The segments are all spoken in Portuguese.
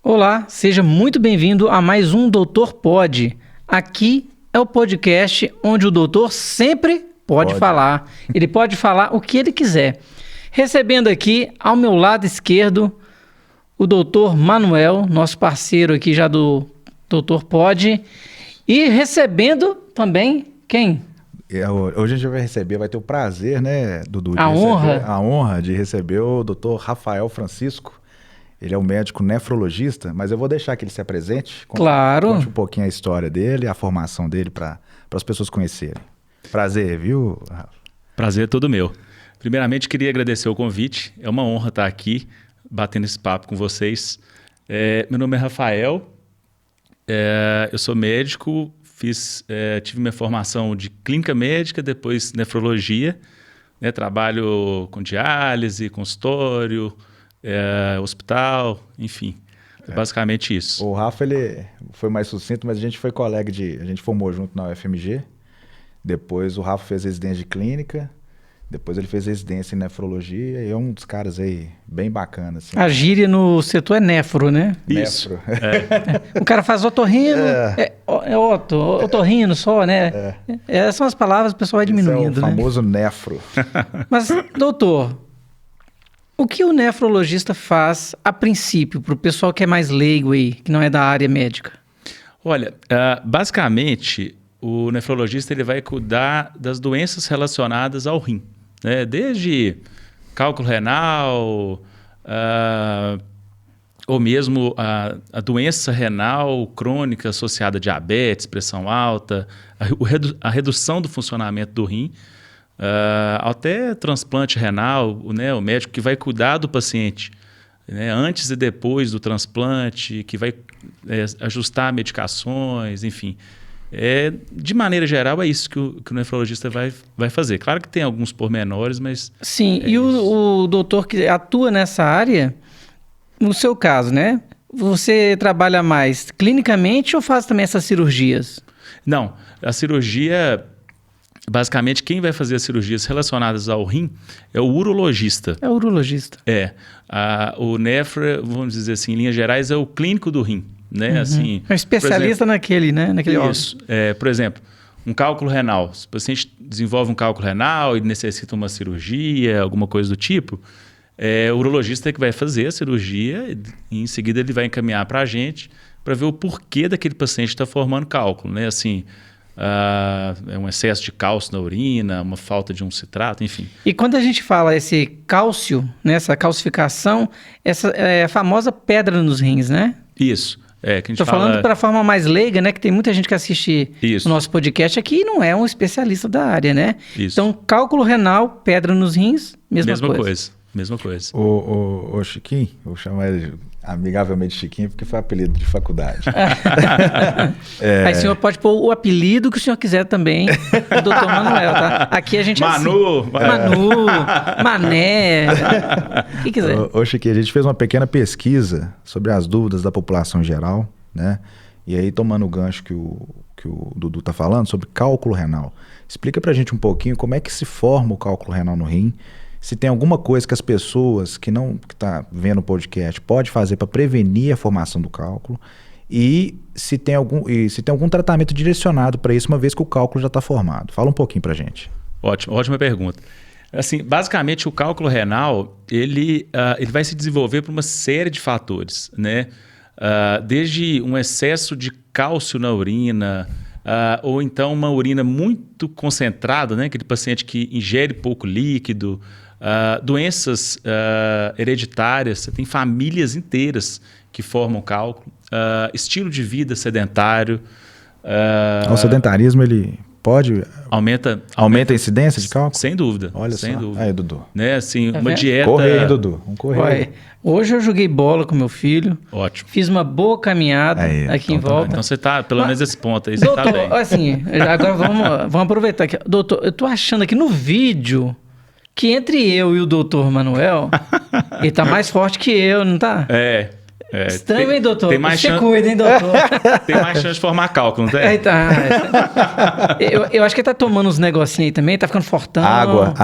Olá, seja muito bem-vindo a mais um Doutor Pode. Aqui é o podcast onde o doutor sempre pode falar. Ele pode falar o que ele quiser. Recebendo aqui, ao meu lado esquerdo, o doutor Manuel, nosso parceiro aqui já do Doutor Pode. E recebendo também quem? Hoje a gente vai ter o prazer, né, Dudu? A honra de receber o doutor Rafael Francisco. Ele é um médico nefrologista, mas eu vou deixar que ele se apresente. Claro. Conte um pouquinho a história dele, a formação dele, para as pessoas conhecerem. Prazer, viu, Rafa? Prazer é todo meu. Primeiramente, queria agradecer o convite. É uma honra estar aqui, batendo esse papo com vocês. Meu nome é Rafael, eu sou médico, tive minha formação de clínica médica, depois nefrologia, né? Trabalho com diálise, consultório, hospital, enfim, basicamente isso. O Rafa, ele foi mais sucinto, mas a gente foi colega a gente formou junto na UFMG, depois o Rafa fez residência de clínica, depois ele fez residência em nefrologia e é um dos caras aí bem bacana. Assim. A gíria no setor é nefro, né? Isso. Nefro. O cara faz otorrino, otorrino só, né? Essas são as palavras que o pessoal vai diminuindo, Esse é o famoso nefro. Mas, doutor, o que o nefrologista faz a princípio, para o pessoal que é mais leigo aí, que não é da área médica? Olha, basicamente, o nefrologista ele vai cuidar das doenças relacionadas ao rim, né? Desde cálculo renal, ou mesmo a doença renal crônica associada a diabetes, pressão alta, a redução do funcionamento do rim, até transplante renal, né? O médico que vai cuidar do paciente, né? Antes e depois do transplante, que vai ajustar medicações, enfim. De maneira geral, é isso que o nefrologista vai fazer. Claro que tem alguns pormenores, mas... Sim, e o doutor que atua nessa área, no seu caso, né? Você trabalha mais clinicamente ou faz também essas cirurgias? Não, a cirurgia... Basicamente, quem vai fazer as cirurgias relacionadas ao rim é o urologista. É o urologista. O nefro, vamos dizer assim, em linhas gerais, é o clínico do rim. Né? Assim, é um especialista naquele, né? Naquele isso. Por exemplo, um cálculo renal. Se o paciente desenvolve um cálculo renal e necessita uma cirurgia, alguma coisa do tipo, o urologista é que vai fazer a cirurgia e em seguida ele vai encaminhar para a gente para ver o porquê daquele paciente estar formando cálculo. Né? Assim, um excesso de cálcio na urina, uma falta de um citrato, enfim. E quando a gente fala esse cálcio, né, essa calcificação, essa é a famosa pedra nos rins, né? Isso. Estou falando para a forma mais leiga, né? Que tem muita gente que assiste o nosso podcast aqui e não é um especialista da área, né? Isso. Então, cálculo renal, pedra nos rins, mesma coisa. Mesma coisa. O Chiquinho, vou chamar ele amigavelmente Chiquinho, porque foi apelido de faculdade. Aí o senhor pode pôr o apelido que o senhor quiser também, o doutor Manuel, tá? Aqui a gente Manu, Mané, o que quiser. Ô Chiquinho, a gente fez uma pequena pesquisa sobre as dúvidas da população em geral, né? E aí, tomando o gancho que o Dudu tá falando sobre cálculo renal, explica pra gente um pouquinho como é que se forma o cálculo renal no rim, se tem alguma coisa que as pessoas que tá vendo o podcast pode fazer para prevenir a formação do cálculo e se tem algum tratamento direcionado para isso, uma vez que o cálculo já está formado. Fala um pouquinho para a gente. Ótima pergunta. Assim, basicamente, o cálculo renal ele vai se desenvolver por uma série de fatores, né? Desde um excesso de cálcio na urina, ou então uma urina muito concentrada, né? Aquele paciente que ingere pouco líquido, doenças hereditárias, você tem famílias inteiras que formam cálculo, estilo de vida sedentário. O sedentarismo, ele pode... Aumenta a incidência de cálculo? Sem dúvida. Olha sem só. dúvida. Aí, Dudu. Né? Assim, Tá uma vendo? dieta... Corre aí, Dudu. Vamos correr. Hoje eu joguei bola com meu filho. Ótimo. Fiz uma boa caminhada aqui em volta. Então você tá, pelo menos esse ponto aí, você tá bem. Doutor, assim, agora vamos aproveitar aqui. Doutor, eu tô achando aqui no vídeo que entre eu e o doutor Manuel, ele tá mais forte que eu, não tá? Estranho, hein, doutor? Tem mais Você cuida, hein, doutor? Tem mais chance de formar cálculo, não tem? Aí tá. Eu acho que ele tá tomando uns negocinhos aí também, tá ficando fortão. Água,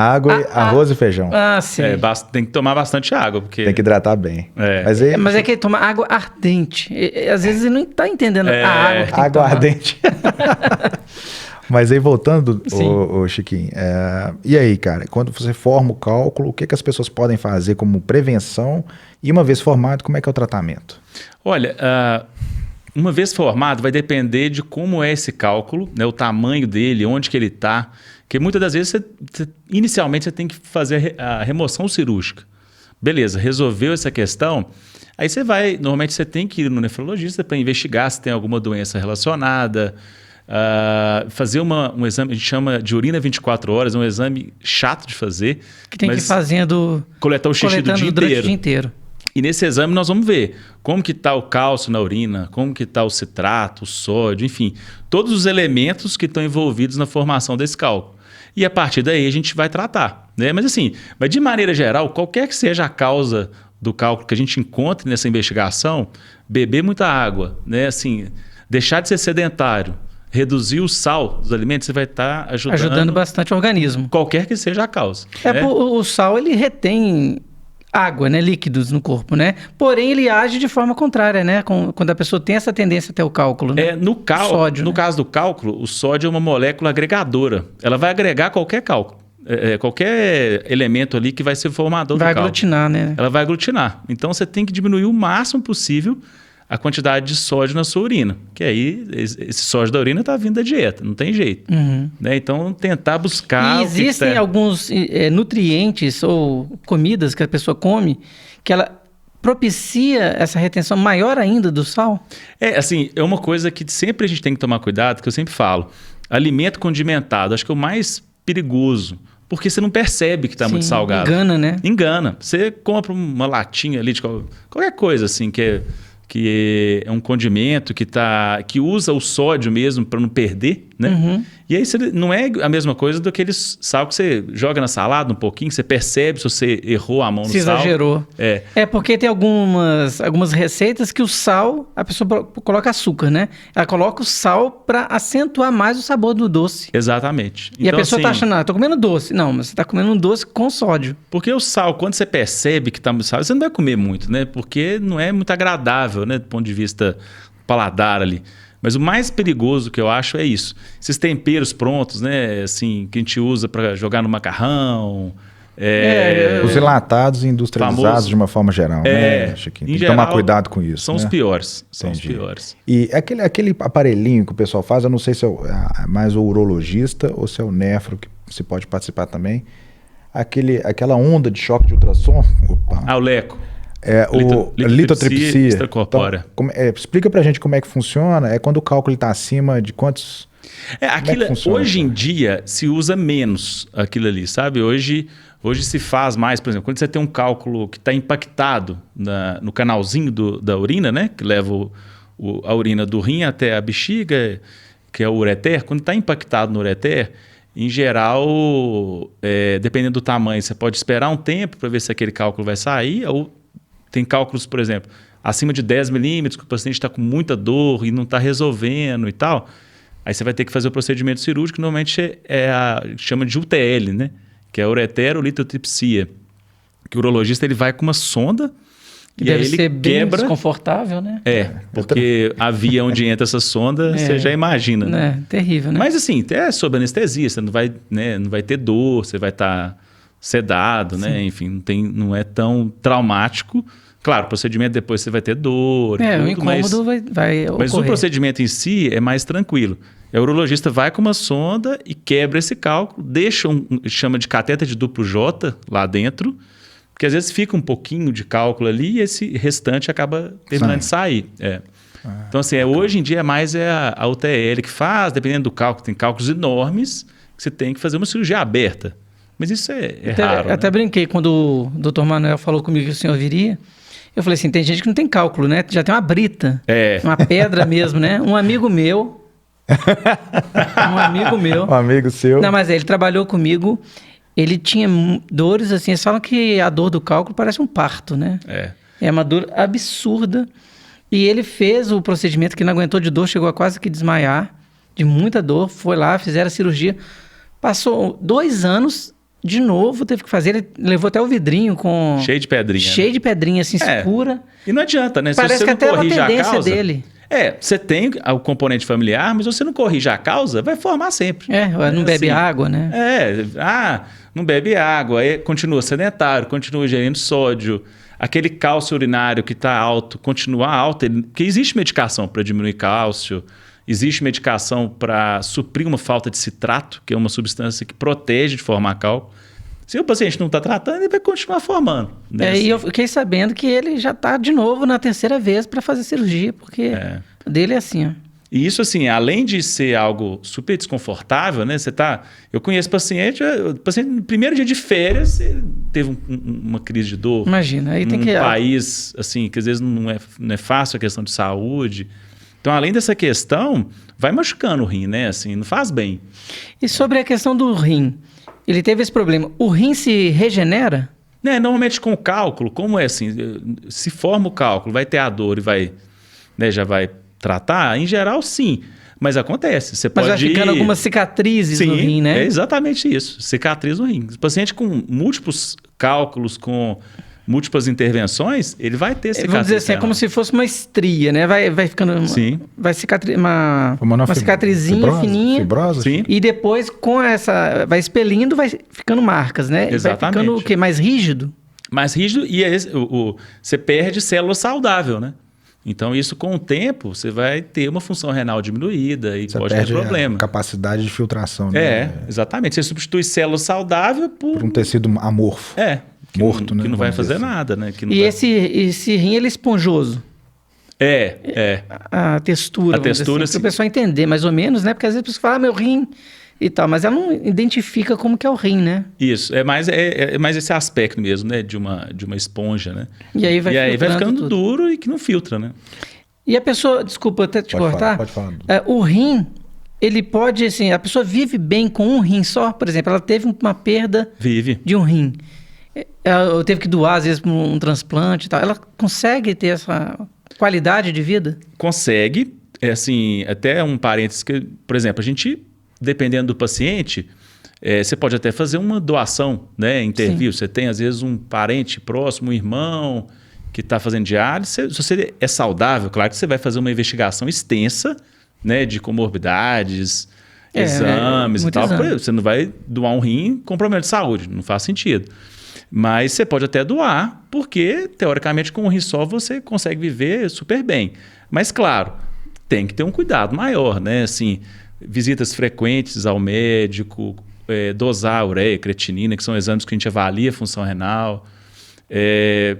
arroz e feijão. Sim. Tem que tomar bastante água, porque... Tem que hidratar bem. Mas é que ele toma água ardente. Às vezes ele não tá entendendo a água que tem água ardente. Mas aí, voltando, ô Chiquinho, e aí, cara, quando você forma o cálculo, o que as pessoas podem fazer como prevenção? E uma vez formado, como é que é o tratamento? Olha, uma vez formado, vai depender de como é esse cálculo, né, o tamanho dele, onde que ele está. Porque muitas das vezes, inicialmente, você tem que fazer a remoção cirúrgica. Beleza, resolveu essa questão, aí você vai, normalmente você tem que ir no nefrologista para investigar se tem alguma doença relacionada, fazer um exame, a gente chama de urina 24 horas, é um exame chato de fazer. Que tem que ir fazendo... Coletar o xixi do dia durante o dia inteiro. E nesse exame nós vamos ver como que está o cálcio na urina, como que está o citrato, o sódio, enfim, todos os elementos que estão envolvidos na formação desse cálculo. E a partir daí a gente vai tratar, né? Mas assim, de maneira geral, qualquer que seja a causa do cálculo que a gente encontre nessa investigação, beber muita água, né? Assim, deixar de ser sedentário, reduzir o sal dos alimentos, você vai estar ajudando bastante o organismo. Qualquer que seja a causa. Né? O sal, ele retém água, né? Líquidos no corpo, né? Porém, ele age de forma contrária, né? Quando a pessoa tem essa tendência até o cálculo, né? Sódio, no caso do cálculo, o sódio é uma molécula agregadora. Ela vai agregar qualquer cálculo. Qualquer elemento ali que vai ser formador do cálculo. Vai aglutinar, né? Ela vai aglutinar. Então, você tem que diminuir o máximo possível a quantidade de sódio na sua urina. Que aí, esse sódio da urina está vindo da dieta, não tem jeito. Né? Então, tentar buscar... E existem alguns nutrientes ou comidas que a pessoa come que ela propicia essa retenção maior ainda do sal? Assim, é uma coisa que sempre a gente tem que tomar cuidado, que eu sempre falo. Alimento condimentado, acho que é o mais perigoso. Porque você não percebe que está muito salgado. Engana, né? Engana. Você compra uma latinha ali de qualquer coisa assim, que é um condimento que usa o sódio mesmo para não perder, né? E aí não é a mesma coisa do que aquele sal que você joga na salada um pouquinho, você percebe se você errou a mão no sal. Se exagerou. Porque tem algumas receitas que o sal, a pessoa coloca açúcar, né? Ela coloca o sal para acentuar mais o sabor do doce. Exatamente. E então, a pessoa está achando, tô comendo doce. Não, mas você está comendo um doce com sódio. Porque o sal, quando você percebe que está muito sal, você não vai comer muito, né? Porque não é muito agradável, né? Do ponto de vista paladar ali. Mas o mais perigoso que eu acho é isso. Esses temperos prontos, né? Assim, que a gente usa para jogar no macarrão. Os enlatados e industrializados de uma forma geral, né, Chiquinho? Tem que tomar cuidado com isso. São os piores. São os piores. E aquele aparelhinho que o pessoal faz, eu não sei se é mais o urologista ou se é o nefro que você pode participar também. Aquela onda de choque de ultrassom. O LECO. Litotripsia extracorpórea. Então, explica pra gente como é que funciona. É quando o cálculo está acima de quantos... Hoje em dia se usa menos aquilo ali, sabe? Hoje se faz mais, por exemplo, quando você tem um cálculo que está impactado no canalzinho da urina, né? Que leva a urina do rim até a bexiga, que é o ureter. Quando está impactado no ureter, em geral, dependendo do tamanho, você pode esperar um tempo para ver se aquele cálculo vai sair, ou tem cálculos, por exemplo, acima de 10 milímetros, que o paciente está com muita dor e não está resolvendo e tal. Aí você vai ter que fazer o procedimento cirúrgico, que normalmente chama de UTL, né? Que é ureterolitotripsia. Que o urologista ele vai com uma sonda e aí ele quebra. Bem desconfortável, né? Porque a via onde entra essa sonda, você já imagina, né? Terrível, né? Mas assim, sob anestesia, você não vai ter dor, você vai estar sedado, né? Enfim, não é tão traumático. Claro, o procedimento depois você vai ter dor. O incômodo vai ocorrer. Mas o procedimento em si é mais tranquilo. O urologista vai com uma sonda e quebra esse cálculo, deixa chama de cateter de duplo J lá dentro, porque às vezes fica um pouquinho de cálculo ali e esse restante acaba terminando de sair. Então, assim, hoje em dia é mais a UTL que faz, dependendo do cálculo, tem cálculos enormes que você tem que fazer uma cirurgia aberta. Mas isso é raro. Até brinquei quando o Dr. Manuel falou comigo que o senhor viria. Eu falei assim, tem gente que não tem cálculo, né? Já tem uma brita, uma pedra mesmo, né? Um amigo meu... Um amigo seu. Não, mas ele trabalhou comigo, ele tinha dores assim, eles falam que a dor do cálculo parece um parto, né? É uma dor absurda. E ele fez o procedimento que não aguentou de dor, chegou a quase que desmaiar, de muita dor. Foi lá, fizeram a cirurgia. Passou 2 anos, de novo teve que fazer. Ele levou até o vidrinho com... Cheio de pedrinha. Cheio de pedrinha, assim, escura. E não adianta, né? Parece Se você que não até é uma corrige a tendência causa... dele. Você tem o componente familiar, mas se você não corrige a causa, vai formar sempre. Não bebe assim, água, né? Não bebe água, aí continua sedentário, continua ingerindo sódio, aquele cálcio urinário que está alto, continua alto, porque existe medicação para diminuir cálcio, existe medicação para suprir uma falta de citrato, que é uma substância que protege de formar cálculo. Se o paciente não está tratando, ele vai continuar formando. Né? E eu fiquei sabendo que ele já está de novo na terceira vez para fazer cirurgia, porque o dele é assim, ó. E isso, assim, além de ser algo super desconfortável, né? Eu conheço paciente no primeiro dia de férias, ele teve uma crise de dor. Imagina, aí tem que... país, assim, que às vezes não é fácil a questão de saúde. Então, além dessa questão, vai machucando o rim, né? Assim, não faz bem. E sobre a questão do rim, ele teve esse problema. O rim se regenera? Normalmente com o cálculo, como é assim, se forma o cálculo, vai ter a dor e já vai tratar, em geral, sim. Mas acontece. Mas vai ficando algumas cicatrizes no rim, né? É exatamente isso. Cicatriz no rim. O paciente com múltiplos cálculos, com múltiplas intervenções, ele vai ter cicatriz. Vamos dizer assim, é como se fosse uma estria, né? Vai ficando... Vai uma cicatrizinha fininha. Fibrosa? Sim. E depois, vai expelindo, vai ficando marcas, né? Exatamente. Vai ficando o quê? Mais rígido? Mais rígido e você perde célula saudável, né? Então, isso com o tempo, você vai ter uma função renal diminuída e pode ter problema. A capacidade de filtração, né? Exatamente. Você substitui célula saudável por um tecido amorfo. Morto, né? Que não vai fazer nada, né? Esse rim, ele é esponjoso? A textura. A textura, assim, para o pessoal entender mais ou menos, né? Porque às vezes a pessoa fala, meu rim e tal, mas ela não identifica como que é o rim, né? Isso, é mais esse aspecto mesmo, né? De uma esponja, né? E aí vai ficando duro e que não filtra, né? E a pessoa, desculpa até te cortar, pode falar. O rim, ele pode, assim, a pessoa vive bem com um rim só, por exemplo, ela teve uma perda de um rim. Ela teve que doar, às vezes, para um transplante e tal. Ela consegue ter essa qualidade de vida? Consegue. Assim, até um parênteses que, por exemplo, a gente, dependendo do paciente, você pode até fazer uma doação, né? Intervir. Você tem, às vezes, um parente próximo, um irmão que está fazendo diálise. Se você é saudável, claro que você vai fazer uma investigação extensa, né? De comorbidades, exames e tal. Você não vai doar um rim com problema de saúde. Não faz sentido. Mas você pode até doar, porque, teoricamente, com um rim só você consegue viver super bem. Mas, claro, tem que ter um cuidado maior, né? Assim, visitas frequentes ao médico, dosar a ureia, creatinina, que são exames que a gente avalia a função renal,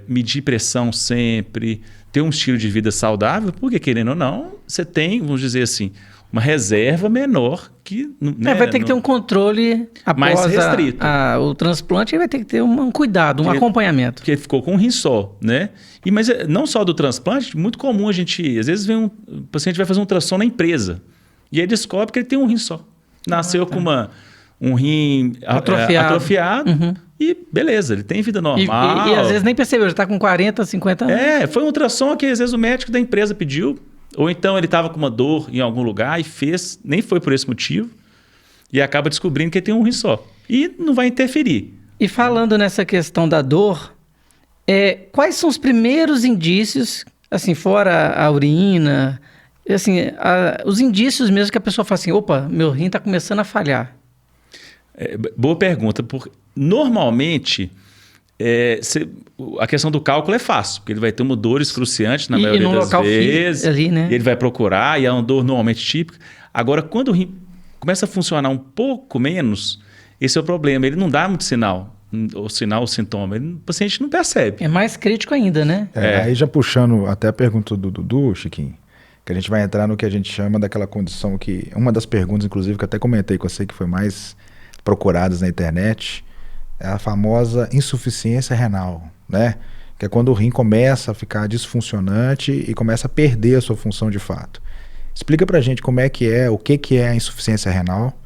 medir pressão sempre, ter um estilo de vida saudável, porque, querendo ou não, você tem, vamos dizer assim, uma reserva menor que... Né, vai ter que ter um controle após mais restrito. O transplante, vai ter que ter um cuidado, um acompanhamento. Porque ficou com um rim só, né? Mas não só do transplante, muito comum a gente... Às vezes o paciente vai fazer um ultrassom na empresa e aí descobre que ele tem um rim só. Nasceu com um rim atrofiado e beleza, ele tem vida normal. E às vezes nem percebeu, já está com 40, 50 anos. Foi um ultrassom que às vezes o médico da empresa pediu. Ou então ele estava com uma dor em algum lugar e fez, nem foi por esse motivo, e acaba descobrindo que ele tem um rim só. E não vai interferir. E falando nessa questão da dor, quais são os primeiros indícios, assim, fora a urina, assim, os indícios mesmo que a pessoa fala assim, opa, meu rim está começando a falhar? Boa pergunta, porque normalmente... a questão do cálculo é fácil, porque ele vai ter uma dor excruciante na maioria das vezes, ali, né? E ele vai procurar, e é uma dor normalmente típica. Agora, quando o rim começa a funcionar um pouco menos, esse é o problema, ele não dá muito sinal, o sintoma, o paciente não percebe. É mais crítico ainda, né? Aí já puxando até a pergunta do Dudu, Chiquinho, que a gente vai entrar no que a gente chama daquela condição que, uma das perguntas, inclusive, que eu até comentei com você, que foi mais procuradas na internet, é a famosa insuficiência renal, né? Que é quando o rim começa a ficar disfuncionante e começa a perder a sua função de fato. Explica pra gente como é que o que é a insuficiência renal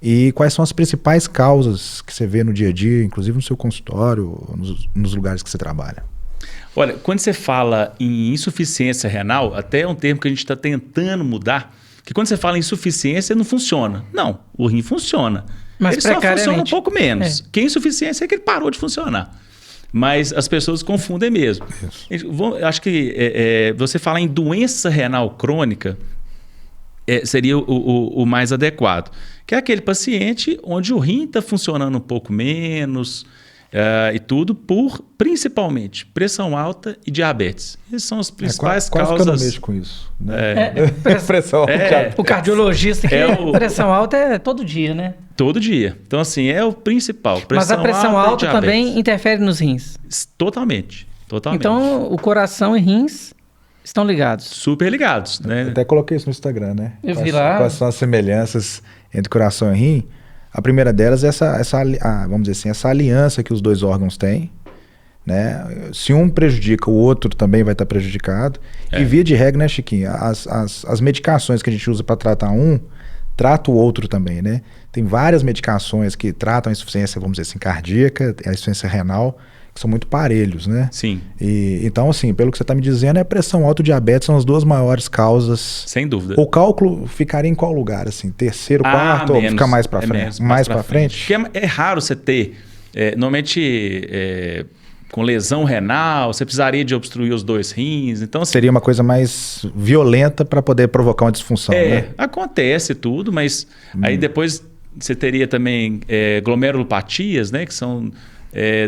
e quais são as principais causas que você vê no dia a dia, inclusive no seu consultório, nos lugares que você trabalha. Olha, quando você fala em insuficiência renal, até é um termo que a gente está tentando mudar, que quando você fala em insuficiência, não funciona. Não, o rim funciona. Mas ele só funciona um pouco menos. Que a insuficiência é que ele parou de funcionar. Mas as pessoas confundem mesmo. Acho que você falar em doença renal crônica seria o mais adequado. Que é aquele paciente onde o rim está funcionando um pouco menos e tudo por, principalmente, pressão alta e diabetes. Essas são as principais causas. Quase que eu não mexo com isso. Né? Pressão alta. O cardiologista que pressão alta é todo dia, né? Todo dia. Então, assim, é o principal. Mas a pressão alta também interfere nos rins? Totalmente. Então, o coração e rins estão ligados? Super ligados, né? Eu até coloquei isso no Instagram, né? Eu vi lá. Quais são as semelhanças entre coração e rim? A primeira delas é vamos dizer assim, essa aliança que os dois órgãos têm. Né? Se um prejudica, o outro também vai estar prejudicado. E via de regra, né, Chiquinho? As medicações que a gente usa para tratar um, trata o outro também, né? Tem várias medicações que tratam a insuficiência, vamos dizer assim, cardíaca, a insuficiência renal, que são muito parelhos, né? Sim. Então, assim, pelo que você está me dizendo, a pressão alta e o diabetes são as duas maiores causas. Sem dúvida. O cálculo ficaria em qual lugar, assim? Terceiro, quarto, menos, ou fica mais para frente? Mais para frente? Porque é raro você ter, normalmente, com lesão renal, você precisaria de obstruir os dois rins. Então, seria uma coisa mais violenta para poder provocar uma disfunção, né? Acontece tudo, mas aí depois você teria também glomerulopatias, né? Que são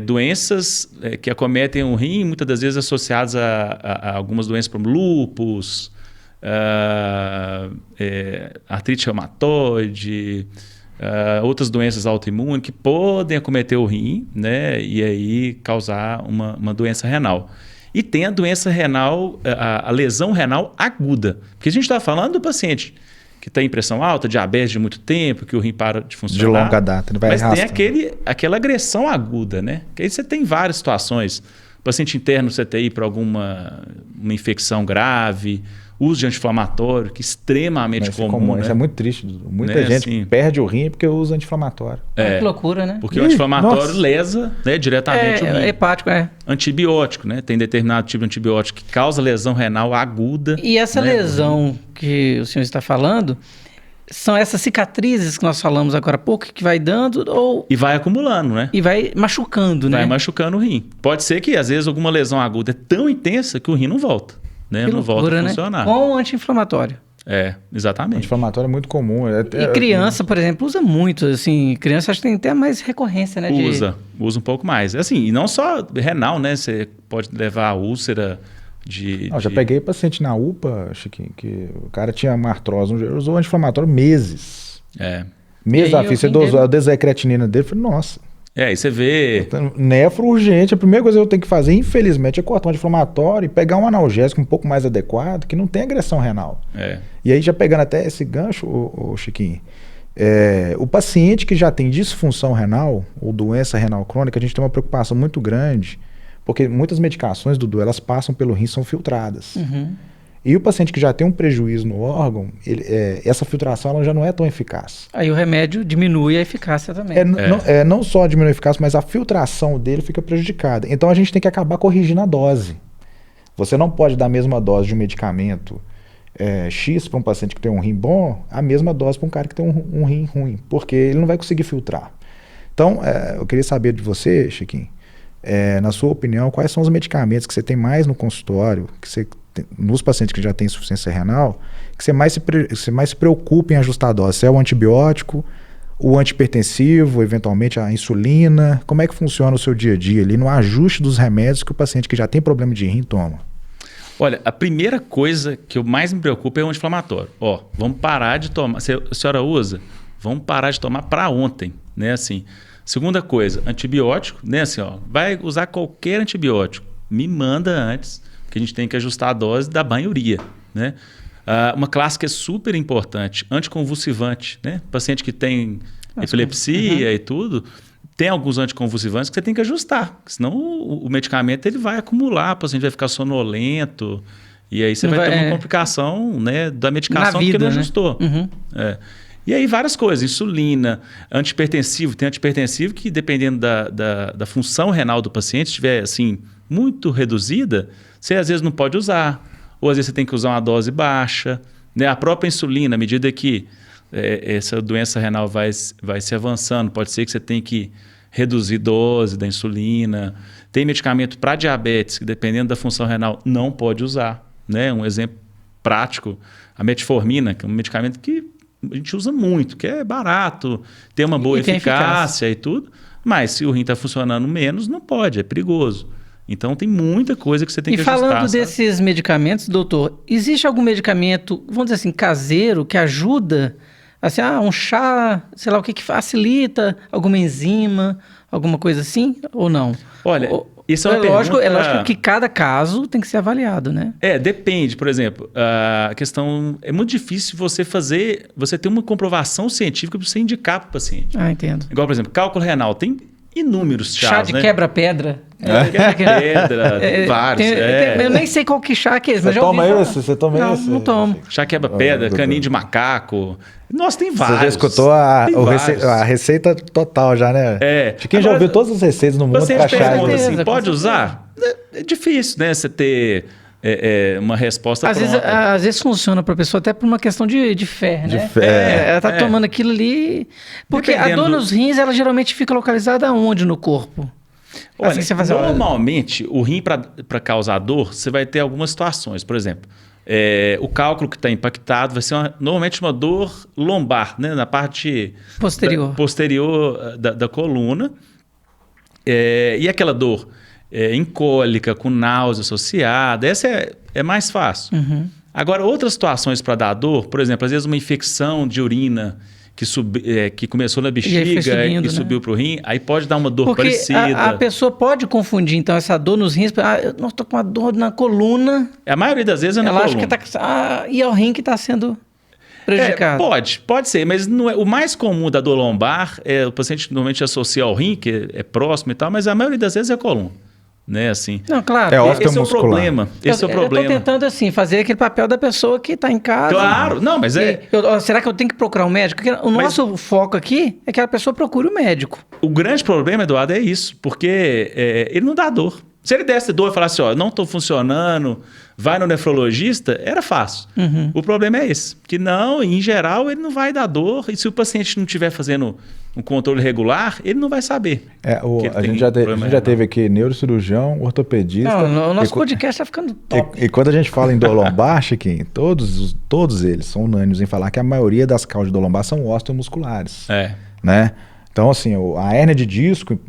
doenças que acometem o rim, muitas das vezes associadas a algumas doenças como lúpus, artrite reumatoide, outras doenças autoimunes que podem acometer o rim, né? E aí causar uma doença renal. E tem a doença renal, a lesão renal aguda. Porque a gente está falando do paciente que tem pressão alta, diabetes de muito tempo, que o rim para de funcionar. De longa data, ele vai arrastando. Mas tem aquela agressão aguda, né? Que aí você tem várias situações. Paciente interno no CTI por alguma infecção grave, uso de anti-inflamatório, que é extremamente comum. Né? Isso é muito triste. Muita gente assim, perde o rim porque usa anti-inflamatório. Que loucura, né? Porque o anti-inflamatório lesa, né, diretamente o rim. É hepático, Antibiótico, né? Tem determinado tipo de antibiótico que causa lesão renal aguda. E essa lesão que o senhor está falando, são essas cicatrizes que nós falamos agora há pouco, que vai dando ou... E vai acumulando, né? E vai machucando, né? Vai machucando o rim. Pode ser que, às vezes, alguma lesão aguda é tão intensa que o rim não volta. Né? Não volta a funcionar. Com anti-inflamatório. Exatamente. Anti-inflamatório é muito comum. E criança, por exemplo, usa muito. Assim, criança acho que tem até mais recorrência, né? Usa um pouco mais. Assim, e não só renal, né? Você pode levar a úlcera já peguei paciente na UPA, Chiquinho, que o cara tinha uma artrose, usou anti-inflamatório meses. Meses a fio. Você dosou a desecreatinina dele, falei, nossa. Aí você vê... Nefro urgente, a primeira coisa que eu tenho que fazer, infelizmente, é cortar um anti-inflamatório e pegar um analgésico um pouco mais adequado, que não tem agressão renal. E aí, já pegando até esse gancho, Chiquinho, o paciente que já tem disfunção renal ou doença renal crônica, a gente tem uma preocupação muito grande, porque muitas medicações, Dudu, elas passam pelo rim, são filtradas. E o paciente que já tem um prejuízo no órgão, essa filtração ela já não é tão eficaz. Aí o remédio diminui a eficácia também. Não só diminui a eficácia, mas a filtração dele fica prejudicada. Então a gente tem que acabar corrigindo a dose. Você não pode dar a mesma dose de um medicamento X para um paciente que tem um rim bom, a mesma dose para um cara que tem um rim ruim, porque ele não vai conseguir filtrar. Então, eu queria saber de você, Chiquinho, na sua opinião, quais são os medicamentos que você tem mais no consultório, que você nos pacientes que já têm insuficiência renal, que você mais se preocupa em ajustar a dose? Se é o antibiótico, o antihipertensivo, eventualmente a insulina? Como é que funciona o seu dia a dia ali no ajuste dos remédios que o paciente que já tem problema de rim toma? Olha, a primeira coisa que eu mais me preocupo é o anti-inflamatório. Vamos parar de tomar. Se a senhora usa, vamos parar de tomar para ontem, né? Assim. Segunda coisa, antibiótico, né? Assim, vai usar qualquer antibiótico, me manda antes, que a gente tem que ajustar a dose da banho-uria, né? Uma classe que é super importante, anticonvulsivante, né? Paciente que tem epilepsia e tudo, tem alguns anticonvulsivantes que você tem que ajustar, senão o medicamento ele vai acumular, o paciente vai ficar sonolento, e aí você vai ter uma complicação, né, da medicação porque não ajustou. E aí várias coisas, insulina, antihipertensivo, tem antihipertensivo que dependendo da função renal do paciente, se estiver assim muito reduzida, você às vezes não pode usar, ou às vezes você tem que usar uma dose baixa, né? A própria insulina, à medida que essa doença renal vai se avançando, pode ser que você tenha que reduzir dose da insulina. Tem medicamento para diabetes que, dependendo da função renal, não pode usar, né? Um exemplo prático, a metformina, que é um medicamento que a gente usa muito, que é barato, tem uma boa eficácia e tudo, mas se o rim está funcionando menos, não pode, é perigoso. Então tem muita coisa que você tem que ajustar. E falando desses medicamentos, doutor, existe algum medicamento, vamos dizer assim, caseiro, que ajuda, assim, um chá, sei lá o que facilita, alguma enzima, alguma coisa assim, ou não? Olha, isso é uma pergunta... É lógico que cada caso tem que ser avaliado, né? Depende. Por exemplo, a questão... É muito difícil você ter uma comprovação científica para você indicar para o paciente. Entendo. Igual, por exemplo, cálculo renal. Tem inúmeros chás, chá de quebra-pedra. Quebra-pedra, vários. Eu nem sei qual que chá que é esse, mas já ouvi falar. Você toma esse? Não tomo. Chá quebra-pedra, caninho de macaco. Nossa, tem vários. Você já escutou a receita total já, né? Chiquinho já ouviu todas as receitas no mundo para chá. Pergunta assim, pode usar? É difícil, né? Você ter uma resposta pronta. Às vezes funciona para a pessoa até por uma questão de fé, né? De fé. Ela está tomando aquilo ali... Porque a dor nos rins, ela geralmente fica localizada onde no corpo? Olha, assim, você normalmente, o rim para causar dor, você vai ter algumas situações. Por exemplo, o cálculo que está impactado vai ser normalmente uma dor lombar, né? Na parte posterior da coluna. E aquela dor incólica, com náusea associada, essa é mais fácil. Uhum. Agora, outras situações para dar dor, por exemplo, às vezes uma infecção de urina que começou na bexiga e subiu para o rim, aí pode dar uma dor parecida. A pessoa pode confundir, então, essa dor nos rins. Eu estou com uma dor na coluna. A maioria das vezes é na coluna. Ela acha que e é o rim que está sendo prejudicado. Pode ser, mas não é, o mais comum da dor lombar o paciente normalmente associa ao rim, que é próximo e tal, mas a maioria das vezes é a coluna. Né, assim. Não, claro. Esse é o problema. Esse é o problema. Eu estou tentando, assim, fazer aquele papel da pessoa que está em casa. Claro. Não, mas será que eu tenho que procurar um médico? Porque o nosso foco aqui é que a pessoa procure o médico. O grande problema, Eduardo, é isso. Porque ele não dá dor. Se ele desse dor e falasse, não estou funcionando, vai no nefrologista, era fácil. Uhum. O problema é esse. Que não, em geral, ele não vai dar dor. E se o paciente não estiver fazendo um controle regular, ele não vai saber. A gente já teve aqui neurocirurgião, ortopedista. O nosso podcast está ficando top. E quando a gente fala em dor lombar, Chiquinho, todos eles são unânimes em falar que a maioria das causas de dor lombar são osteomusculares. Né? Então, assim, a hérnia de disco,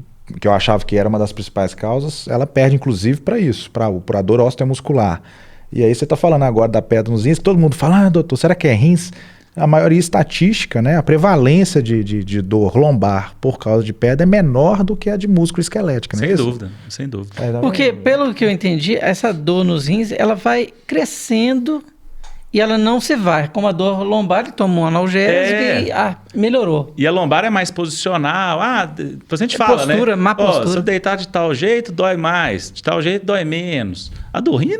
que eu achava que era uma das principais causas, ela perde inclusive para isso, para a dor osteomuscular. E aí você está falando agora da pedra nos rins, que todo mundo fala, doutor, será que é rins? A maioria estatística, né, a prevalência de dor lombar por causa de pedra é menor do que a de músculo esquelética, não é isso? Sem dúvida. Porque, pelo que eu entendi, essa dor nos rins, ela vai crescendo e ela não se vai. Como a dor lombar, ele toma um analgésico e melhorou. E a lombar é mais posicional. A gente fala, postura, né? Má postura. Se eu deitar de tal jeito, dói mais. De tal jeito, dói menos. A dor rim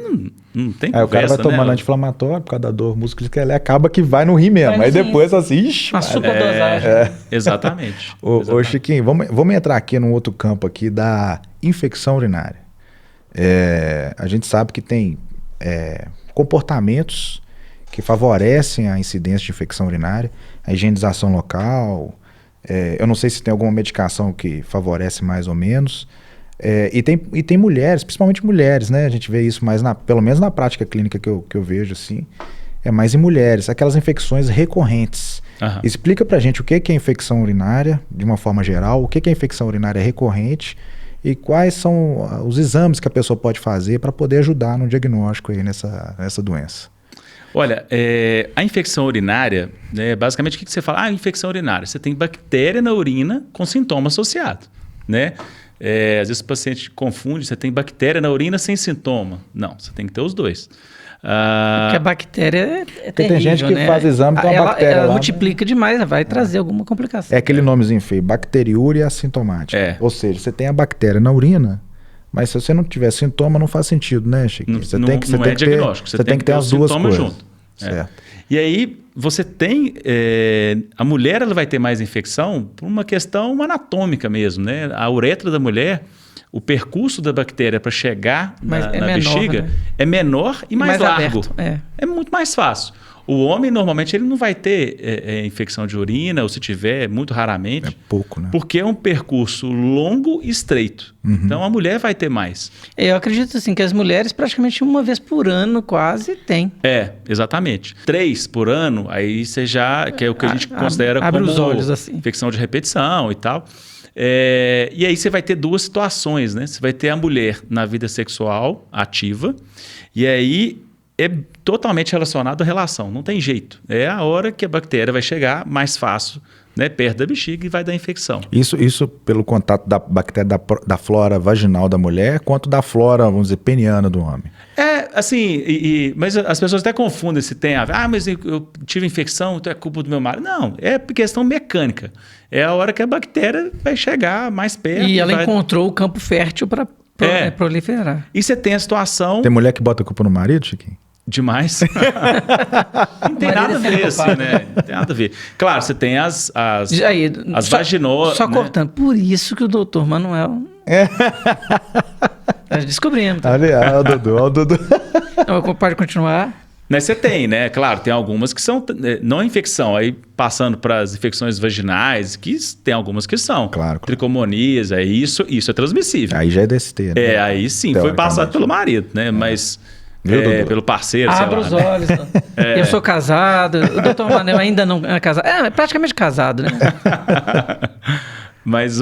não tem conversa, o cara vai tomando anti-inflamatório por causa da dor músculo esquelética, acaba que vai no rim mesmo. Aí depois assim, uma superdosagem. Exatamente. Ô Chiquinho, vamos entrar aqui num outro campo aqui da infecção urinária. A gente sabe que tem comportamentos que favorecem a incidência de infecção urinária, a higienização local, eu não sei se tem alguma medicação que favorece mais ou menos, e tem mulheres, principalmente mulheres, né? A gente vê isso mais, pelo menos na prática clínica que eu vejo, assim, é mais em mulheres, aquelas infecções recorrentes. Uhum. Explica pra gente o que é infecção urinária, de uma forma geral, o que é infecção urinária recorrente e quais são os exames que a pessoa pode fazer para poder ajudar no diagnóstico aí nessa doença. Olha, a infecção urinária, né, basicamente o que você fala? Infecção urinária. Você tem bactéria na urina com sintoma associado, né? Às vezes o paciente confunde, você tem bactéria na urina sem sintoma. Não, você tem que ter os dois. Porque a bactéria é terrível, tem gente que né? faz exame com a bactéria ela lá, multiplica demais, vai trazer alguma complicação. É aquele nomezinho feio, bacteriúria assintomática. Ou seja, você tem a bactéria na urina, mas se você não tiver sintoma, não faz sentido, né, Chiquinho? Você tem que ter as duas coisas. Junto. Certo. E aí, você tem... a mulher ela vai ter mais infecção por uma questão anatômica mesmo, né? A uretra da mulher, o percurso da bactéria para chegar na menor, bexiga, né? É menor e mais largo. Aberto, é muito mais fácil. O homem, normalmente, ele não vai ter infecção de urina, ou se tiver, muito raramente. É pouco, né? Porque é um percurso longo e estreito. Então, a mulher vai ter mais. Eu acredito, assim, que as mulheres, praticamente uma vez por ano, quase tem. Exatamente. 3 por ano, aí você já... Que é o que a gente considera abre como os olhos, assim. Infecção de repetição e tal. E aí você vai ter 2 situações, né? Você vai ter a mulher na vida sexual ativa, e aí... é totalmente relacionado à relação, não tem jeito. É a hora que a bactéria vai chegar mais fácil, né, perto da bexiga e vai dar infecção. Isso pelo contato da bactéria da flora vaginal da mulher, quanto da flora, vamos dizer, peniana do homem. Assim, mas as pessoas até confundem se tem a ver. Mas eu tive infecção, então é culpa do meu marido. Não, é questão mecânica. É a hora que a bactéria vai chegar mais perto. E ela encontrou o campo fértil para proliferar. E você tem a situação... Tem mulher que bota a culpa no marido, Chiquinho? Demais. Não tem nada a ver, assim, né? Não tem nada a ver. Claro, você tem as vaginoses. Só cortando. Por isso que o doutor Manuel... Nós descobrimos. Tá? Olha o Dudu. Pode continuar. Mas você tem, né? Claro, tem algumas que são não infecção, aí passando para as infecções vaginais, que tem algumas que são. Claro. Tricomonias, isso é transmissível. Aí já é DST, né? Aí sim, foi passado pelo marido, né? Mas... pelo parceiro, Abra os olhos. Eu sou casado, o doutor Manuel ainda não é casado. É praticamente casado, né? Mas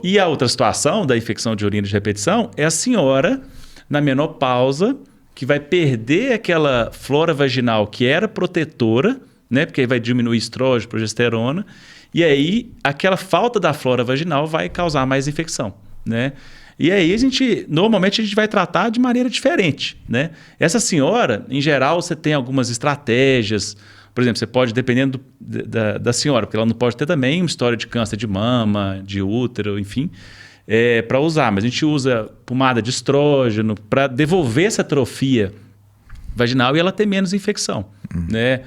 e a outra situação da infecção de urina de repetição é a senhora, na menopausa, que vai perder aquela flora vaginal que era protetora, né? Porque aí vai diminuir estrógeno, progesterona, e aí aquela falta da flora vaginal vai causar mais infecção, né? E aí normalmente a gente vai tratar de maneira diferente, né? Essa senhora, em geral, você tem algumas estratégias. Por exemplo, você pode, dependendo da senhora, porque ela não pode ter também uma história de câncer de mama, de útero, enfim, para usar. Mas a gente usa pomada de estrógeno para devolver essa atrofia vaginal e ela ter menos infecção, né?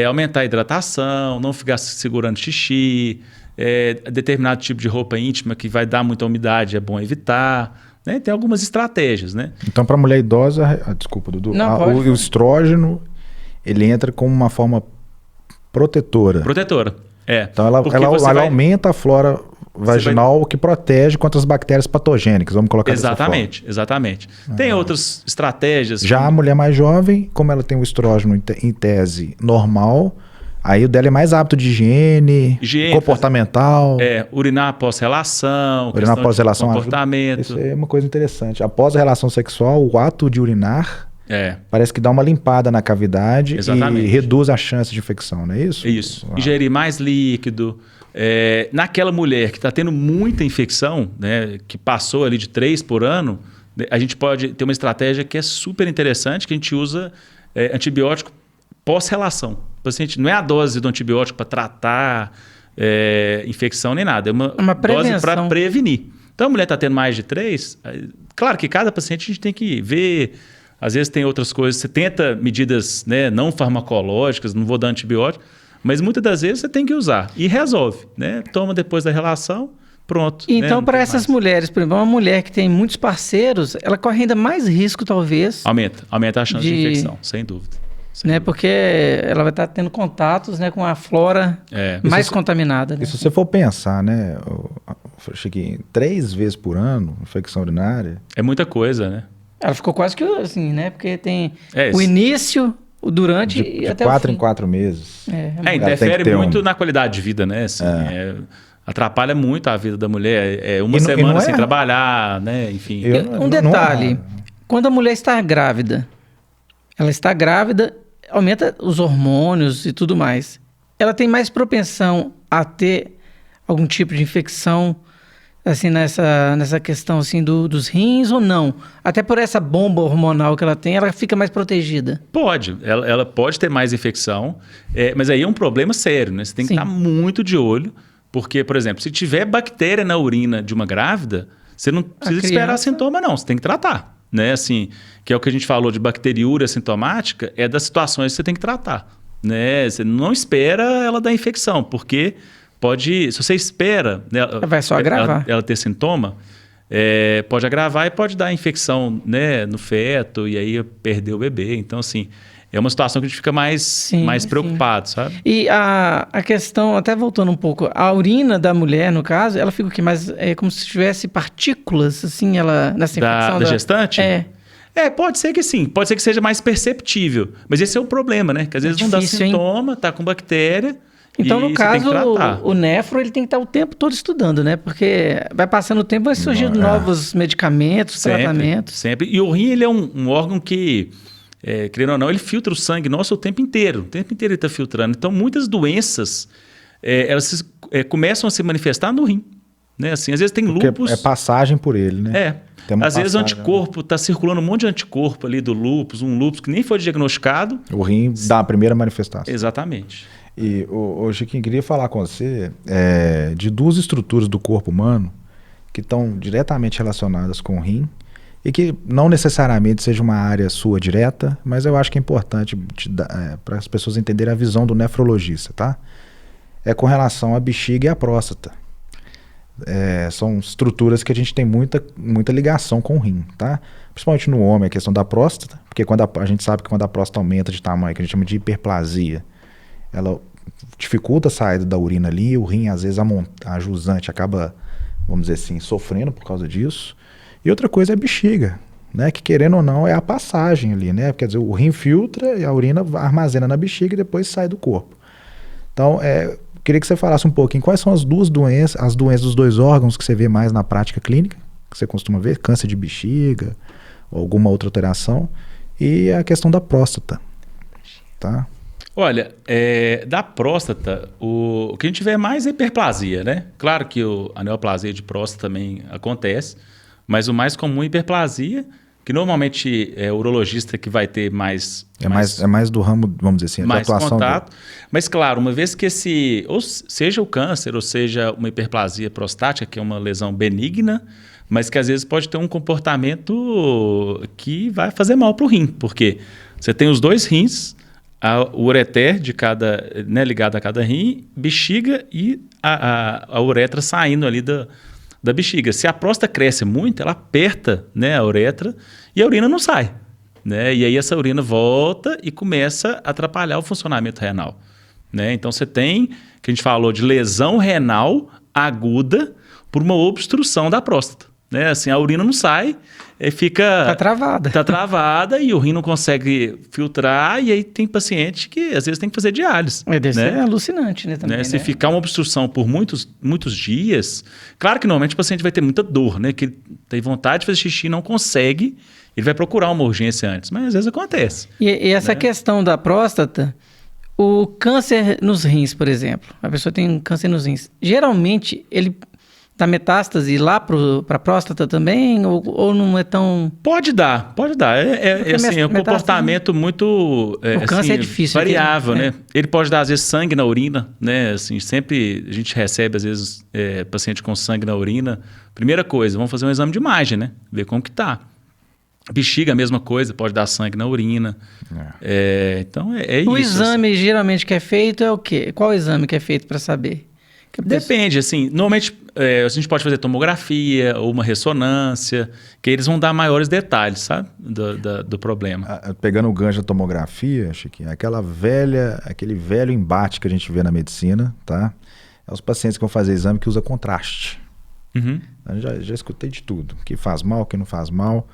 Aumentar a hidratação, não ficar segurando xixi, determinado tipo de roupa íntima que vai dar muita umidade, é bom evitar, né? Tem algumas estratégias, né? Então, para mulher idosa, desculpa, Dudu, o estrógeno, ele entra como uma forma protetora. Então, ela aumenta a flora vaginal que protege contra as bactérias patogênicas, vamos colocar dessa forma. Exatamente. Tem outras estratégias. Já a mulher mais jovem, como ela tem o estrógeno em tese normal, aí o dela é mais hábito de higiene comportamental. Urinar após relação, urinar após relação, comportamento. Isso é uma coisa interessante. Após a relação sexual, o ato de urinar parece que dá uma limpada na cavidade e reduz a chance de infecção, não é isso? Isso. Ingerir mais líquido. Naquela mulher que está tendo muita infecção, né, que passou ali de 3 por ano, a gente pode ter uma estratégia que é super interessante, que a gente usa antibiótico pós-relação. O paciente não é a dose do antibiótico para tratar infecção nem nada, é uma dose para prevenir. Então a mulher está tendo mais de 3, claro que cada paciente a gente tem que ver, às vezes tem outras coisas, você tenta medidas, né, não farmacológicas, não vou dar antibiótico, mas muitas das vezes você tem que usar e resolve, né? Toma depois da relação, pronto. Então, né? para essas mulheres, por exemplo, uma mulher que tem muitos parceiros, ela corre ainda mais risco, talvez. Aumenta a chance de infecção, sem dúvida. Né? Porque ela vai estar tendo contatos, né, com a flora mais contaminada. Né? E se você for pensar, né, Chiquinho, 3 vezes por ano, infecção urinária... É muita coisa, né? Ela ficou quase que assim, né? Porque tem o início... Durante de até 4 em 4 meses. Interfere muito na qualidade de vida, né? Assim, atrapalha muito a vida da mulher. Uma semana sem trabalhar, né? Enfim. Um detalhe: quando a mulher está grávida, aumenta os hormônios e tudo mais. Ela tem mais propensão a ter algum tipo de infecção, assim, nessa questão assim, dos rins ou não? Até por essa bomba hormonal que ela tem, ela fica mais protegida? Pode. Ela pode ter mais infecção, mas aí é um problema sério, né? Você tem que estar muito de olho, porque, por exemplo, se tiver bactéria na urina de uma grávida, você não precisa esperar sintoma, não. Você tem que tratar, né? Assim, que é o que a gente falou de bacteriúria sintomática, é das situações que você tem que tratar. né? Você não espera ela dar infecção, porque pode, se você espera, né, Vai só agravar. ela ter sintoma, pode agravar e pode dar infecção, né, no feto e aí perder o bebê. Então, assim, é uma situação que a gente fica mais preocupado, sabe? E a questão, até voltando um pouco, a urina da mulher, no caso, ela fica o quê? Mas é como se tivesse partículas, assim, ela nessa infecção Da gestante? Pode ser que sim. Pode ser que seja mais perceptível. Mas esse é o problema, né? Que às vezes não dá sintoma, tá com bactéria. Então, no caso, o nefro ele tem que estar o tempo todo estudando, né? Porque vai passando o tempo, vai surgindo novos medicamentos, tratamentos. Sempre. E o rim, ele é um órgão que, querendo ou não, ele filtra o sangue nosso o tempo inteiro. O tempo inteiro ele está filtrando. Então, muitas doenças, elas começam a se manifestar no rim. Né? Assim, às vezes tem lúpus... É passagem por ele, né? Às vezes o anticorpo, está circulando um monte de anticorpo ali do lúpus, um lúpus que nem foi diagnosticado. O rim dá a primeira manifestação. Exatamente. E, Chiquinho, queria falar com você de duas estruturas do corpo humano que estão diretamente relacionadas com o rim e que não necessariamente seja uma área sua direta, mas eu acho que é importante para as pessoas entenderem a visão do nefrologista, tá? É com relação à bexiga e à próstata. São estruturas que a gente tem muita ligação com o rim, tá? Principalmente no homem, a questão da próstata, porque quando a gente sabe que quando a próstata aumenta de tamanho, que a gente chama de hiperplasia, ela dificulta a saída da urina ali, o rim, às vezes, a jusante acaba, vamos dizer assim, sofrendo por causa disso. E outra coisa é a bexiga, né? Que querendo ou não é a passagem ali, né? Quer dizer, o rim filtra e a urina armazena na bexiga e depois sai do corpo. Então, queria que você falasse um pouquinho quais são as doenças dos dois órgãos que você vê mais na prática clínica, que você costuma ver, câncer de bexiga ou alguma outra alteração, e a questão da próstata, tá? Olha, da próstata, o que a gente vê mais é hiperplasia, né? Claro que a neoplasia de próstata também acontece, mas o mais comum é hiperplasia, que normalmente é o urologista que vai ter mais... É mais do ramo, vamos dizer assim, mais da atuação contato. Mas, claro, uma vez que ou seja o câncer, ou seja uma hiperplasia prostática, que é uma lesão benigna, mas que às vezes pode ter um comportamento que vai fazer mal para o rim, porque você tem os dois rins, o ureter ligado a cada rim, bexiga e a uretra saindo ali da bexiga. Se a próstata cresce muito, ela aperta, né, a uretra e a urina não sai. Né? E aí essa urina volta e começa a atrapalhar o funcionamento renal. Né? Então você tem, que a gente falou de lesão renal aguda por uma obstrução da próstata. Né? Assim, a urina não sai, fica... Tá travada. Tá travada e o rim não consegue filtrar e aí tem paciente que às vezes tem que fazer diálise. Deve ser alucinante, né? Também, Se ficar uma obstrução por muitos dias, claro que normalmente o paciente vai ter muita dor, né? Que ele tem vontade de fazer xixi e não consegue, ele vai procurar uma urgência antes, mas às vezes acontece. E essa questão da próstata, o câncer nos rins, por exemplo, a pessoa tem um câncer nos rins, geralmente ele... dá metástase lá para a próstata também? Ou não é tão... Pode dar. É um comportamento muito o câncer é difícil, variável, né? Ele pode dar, às vezes, sangue na urina, né? Assim, sempre a gente recebe, às vezes, paciente com sangue na urina. Primeira coisa, vamos fazer um exame de imagem, né? Ver como que tá. Bexiga, a mesma coisa, pode dar sangue na urina. Então, isso. O exame, geralmente, que é feito é o quê? Qual exame que é feito para saber? Depende, assim, normalmente a gente pode fazer tomografia ou uma ressonância, que eles vão dar maiores detalhes, sabe, do problema. Pegando o gancho da tomografia, Chiquinho, aquele velho embate que a gente vê na medicina, tá? É os pacientes que vão fazer exame que usa contraste. Uhum. Eu já escutei de tudo, que faz mal, que não faz mal.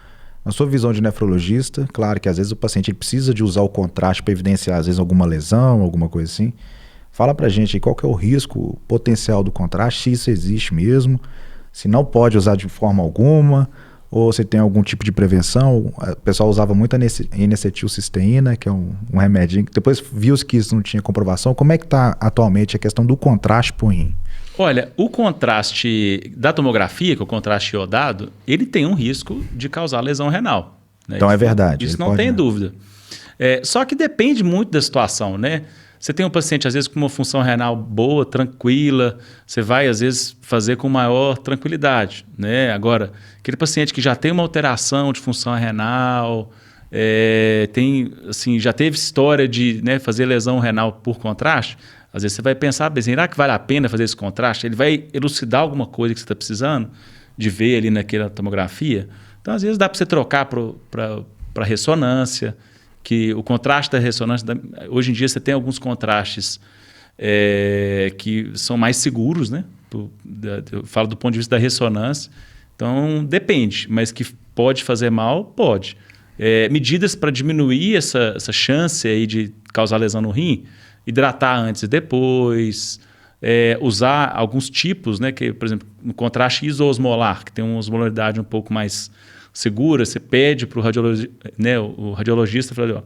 Na sua visão de nefrologista, claro que às vezes o paciente precisa de usar o contraste para evidenciar, às vezes, alguma lesão, alguma coisa assim. Fala pra gente aí qual que é o risco potencial do contraste, se isso existe mesmo, se não pode usar de forma alguma, ou se tem algum tipo de prevenção. O pessoal usava muito a N-acetilcisteína, que é um remedinho, que depois viu que isso não tinha comprovação. Como é que está atualmente a questão do contraste pro rim? Olha, o contraste da tomografia, que é o contraste iodado, ele tem um risco de causar lesão renal. Né? Então é verdade. Isso não tem dúvida. Só que depende muito da situação, né? Você tem um paciente, às vezes, com uma função renal boa, tranquila, você vai, às vezes, fazer com maior tranquilidade, né? Agora, aquele paciente que já tem uma alteração de função renal, Tem, assim, já teve história de, né, fazer lesão renal por contraste. Às vezes você vai pensar, será que vale a pena fazer esse contraste? Ele vai elucidar alguma coisa que você está precisando de ver ali naquela tomografia. Então, às vezes dá para você trocar para ressonância, que o contraste da ressonância... Hoje em dia você tem alguns contrastes que são mais seguros, né? Eu falo do ponto de vista da ressonância. Então, depende, mas que pode fazer mal, pode. Medidas para diminuir essa chance aí de causar lesão no rim, hidratar antes e depois, usar alguns tipos, né, que, por exemplo, no contraste isoosmolar, que tem uma osmolaridade um pouco mais segura, você pede para o radiologista, né, o radiologista fala,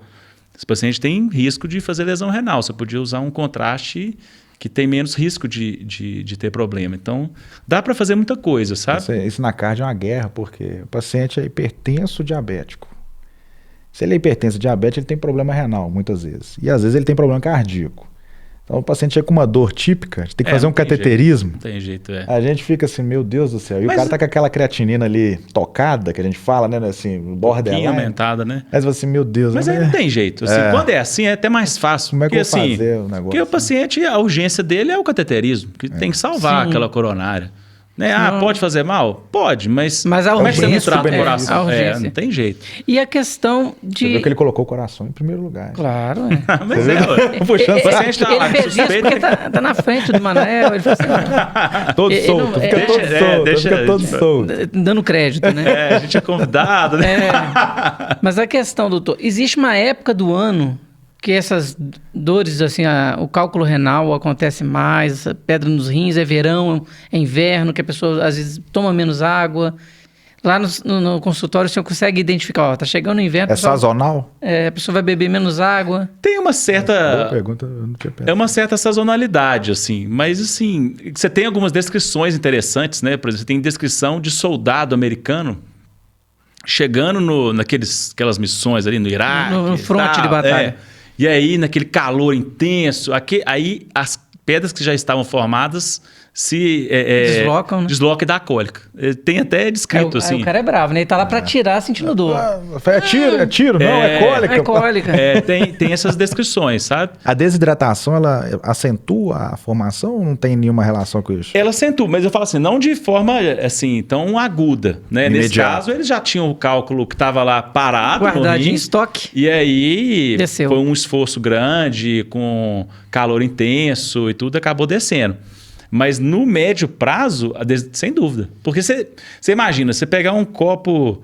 esse paciente tem risco de fazer lesão renal, você podia usar um contraste que tem menos risco de ter problema. Então, dá para fazer muita coisa, sabe? Isso na cardio é uma guerra, porque o paciente é hipertenso diabético. Se ele é hipertenso diabético, ele tem problema renal, muitas vezes. E às vezes ele tem problema cardíaco. Então o paciente chega com uma dor típica, a gente tem que fazer um cateterismo. Não tem jeito, A gente fica assim, meu Deus do céu. E o cara tá com aquela creatinina ali tocada, que a gente fala, né? Assim, borderline. Aumentada, né? Aí você fala assim, meu Deus. Mas aí não tem jeito. Assim, quando é assim, é até mais fácil. Como é que porque, eu vou fazer o negócio? Porque o paciente, a urgência dele é o cateterismo, que tem que salvar aquela coronária. Né? Pode fazer mal? Pode, mas a como é que você não urgência, trata o coração? a urgência. Não tem jeito. E a questão de... Você viu que ele colocou o coração em primeiro lugar. Claro, Mas o paciente tá lá, ele fez isso porque tá na frente do Manel, ele falou assim... Todo solto, fica todo solto. Dando crédito, né? A gente é convidado, né? Mas a questão, doutor, existe uma época do ano que essas dores, assim, o cálculo renal acontece mais, pedra nos rins, é verão, é inverno, que a pessoa às vezes toma menos água. Lá no consultório o senhor consegue identificar, tá chegando o inverno... É sazonal? A pessoa vai beber menos água. Tem uma certa... Boa pergunta, eu não tinha pensado. É uma certa sazonalidade, assim. Mas, assim, você tem algumas descrições interessantes, né? Por exemplo, você tem descrição de soldado americano chegando naquelas missões ali no Iraque. No fronte de batalha. E aí, naquele calor intenso, aí as pedras que já estavam formadas se deslocam, né? Deslocam e dá cólica. Tem até descrito assim. O cara é bravo, né? Ele tá lá para tirar sentindo dor. É tiro, não, é cólica. É cólica. Tem essas descrições, sabe? A desidratação, ela acentua a formação ou não tem nenhuma relação com isso? Ela acentua, mas eu falo assim, não de forma assim tão aguda, né? Nesse caso, eles já tinham o cálculo que estava lá parado, guardado em estoque. E aí desceu. Foi um esforço grande, com calor intenso e tudo, acabou descendo. Mas no médio prazo, sem dúvida. Porque você imagina, você pegar um copo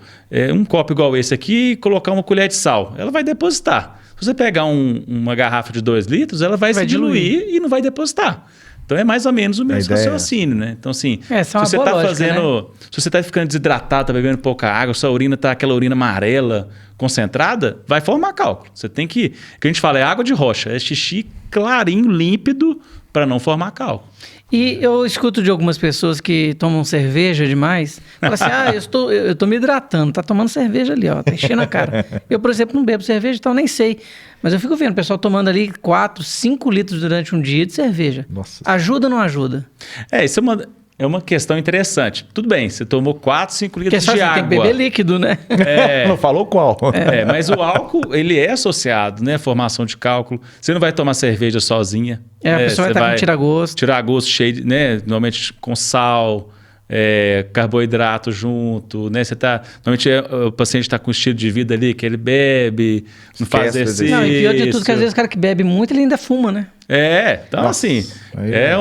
igual esse aqui e colocar uma colher de sal, ela vai depositar. Se você pegar uma garrafa de 2 litros, ela vai se diluir e não vai depositar. Então é mais ou menos o mesmo raciocínio, né? Então, assim, se você está fazendo. Né? Se você está ficando desidratado, está bebendo pouca água, sua urina está aquela urina amarela, concentrada, vai formar cálculo. Você tem que. O que a gente fala é água de rocha, é xixi clarinho, límpido, para não formar cálculo. E eu escuto de algumas pessoas que tomam cerveja demais, falam assim, eu tô me hidratando, tá tomando cerveja ali, ó, tá enchendo a cara. Eu, por exemplo, não bebo cerveja, então nem sei. Mas eu fico vendo o pessoal tomando ali 4, 5 litros durante um dia de cerveja. Nossa. Ajuda ou não ajuda? Isso é uma questão interessante. Tudo bem, você tomou 4, 5 litros de água. Tem que beber líquido, né? Não falou qual. Mas o álcool, ele é associado, né? Formação de cálculo. Você não vai tomar cerveja sozinha. A pessoa vai estar com tira-gosto. Tira-gosto cheio, né? Normalmente com sal, carboidrato junto, né? Normalmente o paciente está com um estilo de vida ali que ele bebe, não faz exercício. Não, e pior de tudo, que às vezes o cara que bebe muito, ele ainda fuma, né? Então assim,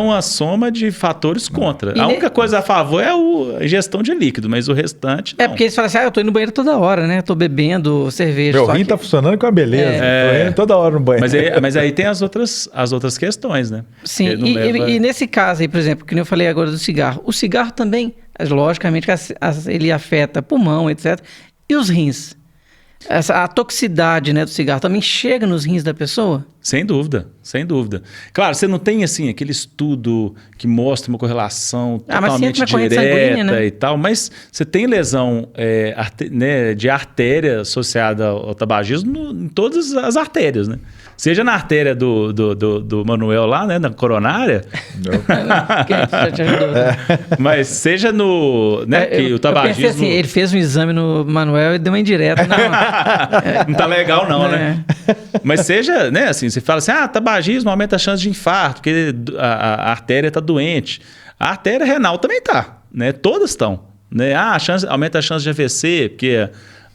uma soma de fatores contra. A única coisa a favor é a ingestão de líquido, mas o restante não. Porque eles falam assim, eu tô indo no banheiro toda hora, né? Tô bebendo cerveja. Meu rim tá funcionando com a beleza. Tô indo toda hora no banheiro. Mas aí tem as outras questões, né? Sim, e nesse caso aí, por exemplo, que nem eu falei agora do cigarro. O cigarro também, logicamente, ele afeta pulmão, etc. E os rins? A toxicidade, né, do cigarro também chega nos rins da pessoa? Sem dúvida, sem dúvida. Claro, você não tem assim aquele estudo que mostra uma correlação totalmente direta, né? E tal, mas você tem lesão de artéria associada ao tabagismo em todas as artérias, né? Seja na artéria do Manuel lá, né? Na coronária. Quem já te ajudou? Mas seja no... Né, que o tabagismo... Eu pensei assim, ele fez um exame no Manuel e deu uma indireta. Não tá legal não, né? Mas seja, né? Assim, você fala assim, tabagismo aumenta a chance de infarto, porque a artéria tá doente. A artéria renal também tá, né? Todas estão. Né? Aumenta a chance de AVC, porque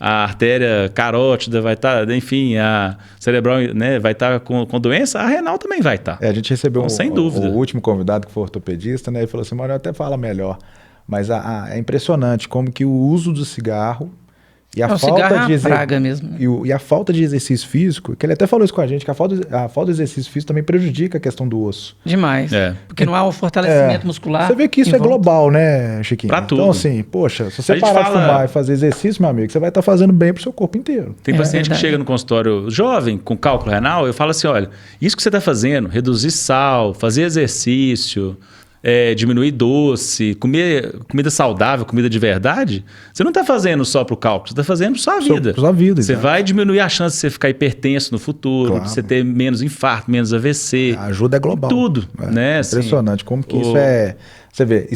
a artéria carótida vai estar, enfim, a cerebral, né, vai estar com doença, a renal também vai estar. A gente recebeu sem dúvida. O último convidado que foi ortopedista, né? Ele falou assim, Manuel até fala melhor, mas é impressionante como que o uso do cigarro e a falta de praga mesmo. E a falta de exercício físico, que ele até falou isso com a gente, que a falta de exercício físico também prejudica a questão do osso. Demais. Porque não há o fortalecimento muscular. Você vê que isso é global, né, Chiquinho? Pra tudo. Então, assim, poxa, se você parar de fumar e fazer exercício, meu amigo, você vai estar fazendo bem pro seu corpo inteiro. Tem paciente que chega no consultório jovem, com cálculo renal, eu falo assim, olha, isso que você está fazendo, reduzir sal, fazer exercício... diminuir doce, comer comida saudável, comida de verdade, você não está fazendo só para o cálculo, você está fazendo para sua vida. Sua vida, você vai diminuir a chance de você ficar hipertenso no futuro, de você ter menos infarto, menos AVC. A ajuda é global. Tudo. Né? Impressionante assim, como que isso é... Você vê,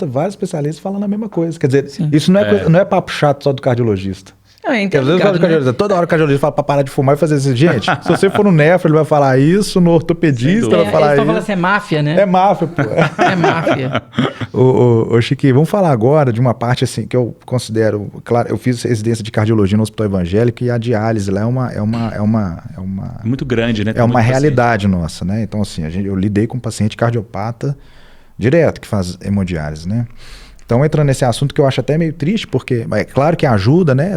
vários especialistas falando a mesma coisa. Quer dizer, isso não é papo chato só do cardiologista. Porque às vezes toda hora o cardiologista fala para parar de fumar e fazer isso. Gente, se você for no nefro, ele vai falar isso, no ortopedista vai falar isso. Ele fala assim, é máfia, né? É máfia, pô. É máfia. Ô, Chiquinho, vamos falar agora de uma parte assim que eu considero... Claro, eu fiz residência de cardiologia no Hospital Evangélico e a diálise lá é uma muito grande, né? É uma realidade nossa, né? Então, assim, eu lidei com um paciente cardiopata direto que faz hemodiálise, né? Então, entrando nesse assunto que eu acho até meio triste, porque é claro que ajuda, né?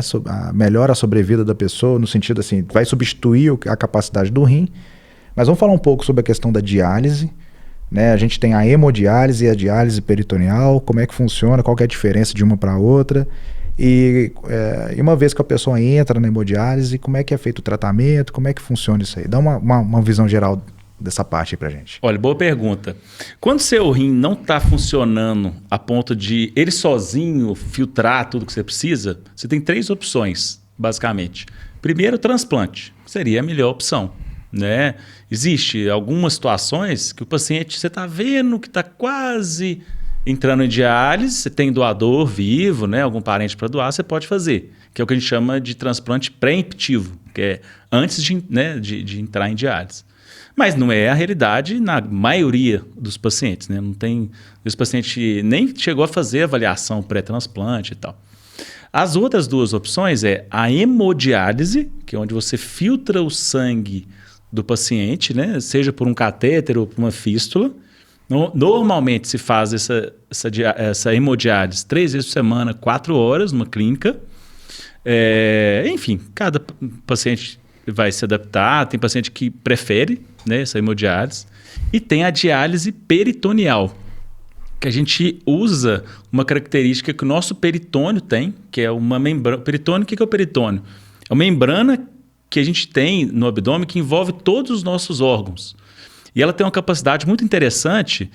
Melhora a sobrevida da pessoa, no sentido assim, vai substituir a capacidade do rim. Mas vamos falar um pouco sobre a questão da diálise, né? A gente tem a hemodiálise e a diálise peritoneal, como é que funciona, qual que é a diferença de uma para outra. E uma vez que a pessoa entra na hemodiálise, como é que é feito o tratamento, como é que funciona isso aí? Dá uma visão geral dessa parte aí pra gente. Olha, boa pergunta. Quando seu rim não está funcionando a ponto de ele sozinho filtrar tudo que você precisa, você tem 3 opções, basicamente. Primeiro, transplante. Seria a melhor opção, né? Existe algumas situações que o paciente, você está vendo que está quase entrando em diálise, você tem doador vivo, né? Algum parente para doar, você pode fazer, que é o que a gente chama de transplante pré-emptivo, que é antes de entrar em diálise. Mas não é a realidade na maioria dos pacientes, né? Não tem... Esse paciente nem chegou a fazer avaliação pré-transplante e tal. As outras 2 opções é a hemodiálise, que é onde você filtra o sangue do paciente, né? Seja por um catéter ou por uma fístula. Normalmente se faz essa hemodiálise 3 vezes por semana, 4 horas, numa clínica. Enfim, cada paciente vai se adaptar. Tem paciente que prefere, né, essa hemodiálise. E tem a diálise peritoneal, que a gente usa uma característica que o nosso peritônio tem, que é uma membrana. Peritônio, o que é o peritônio? É uma membrana que a gente tem no abdômen que envolve todos os nossos órgãos. E ela tem uma capacidade muito interessante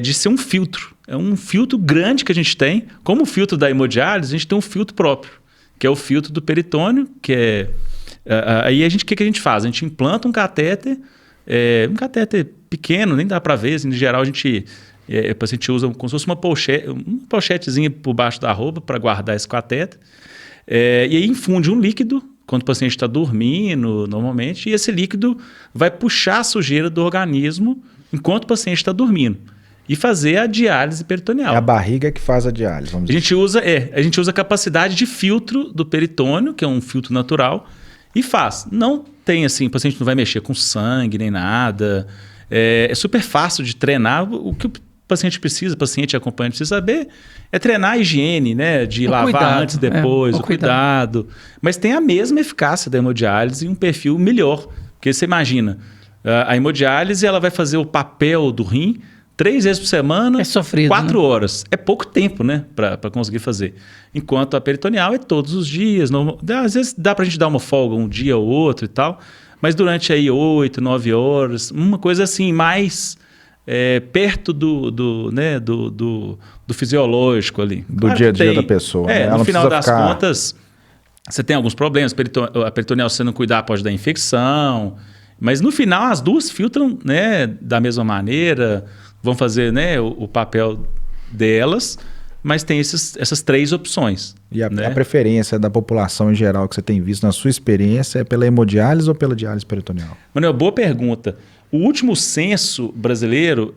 de ser um filtro. É um filtro grande que a gente tem. Como o filtro da hemodiálise, a gente tem um filtro próprio, que é o filtro do peritônio, que é... Aí o que a gente faz? A gente implanta um catéter pequeno, nem dá para ver, assim, em geral o paciente usa como se fosse uma pochetezinha por baixo da roupa para guardar esse catéter, e aí infunde um líquido quando o paciente está dormindo normalmente, e esse líquido vai puxar a sujeira do organismo enquanto o paciente está dormindo e fazer a diálise peritoneal. É a barriga que faz a diálise, vamos dizer. A gente usa a capacidade de filtro do peritônio, que é um filtro natural, e faz. Não tem assim, o paciente não vai mexer com sangue nem nada. É super fácil de treinar. O que o paciente precisa, o paciente e acompanhante precisa saber é treinar a higiene, né? De lavar antes e depois, o cuidado. Mas tem a mesma eficácia da hemodiálise e um perfil melhor. Porque você imagina, a hemodiálise ela vai fazer o papel do rim 3 vezes por semana, 4 horas. É pouco tempo, né, para conseguir fazer. Enquanto a peritoneal é todos os dias. Às vezes dá para a gente dar uma folga um dia ou outro e tal, mas durante aí 8, 9 horas, uma coisa assim mais perto do fisiológico ali. Do dia a dia da pessoa. Né? No final das contas, você tem alguns problemas. A peritoneal, se você não cuidar, pode dar infecção. Mas no final as duas filtram, né, da mesma maneira, vão fazer, né, o papel delas, mas tem essas 3 opções. E a né? preferência da população em geral que você tem visto na sua experiência é pela hemodiálise ou pela diálise peritoneal? Manuel, boa pergunta. O último censo brasileiro,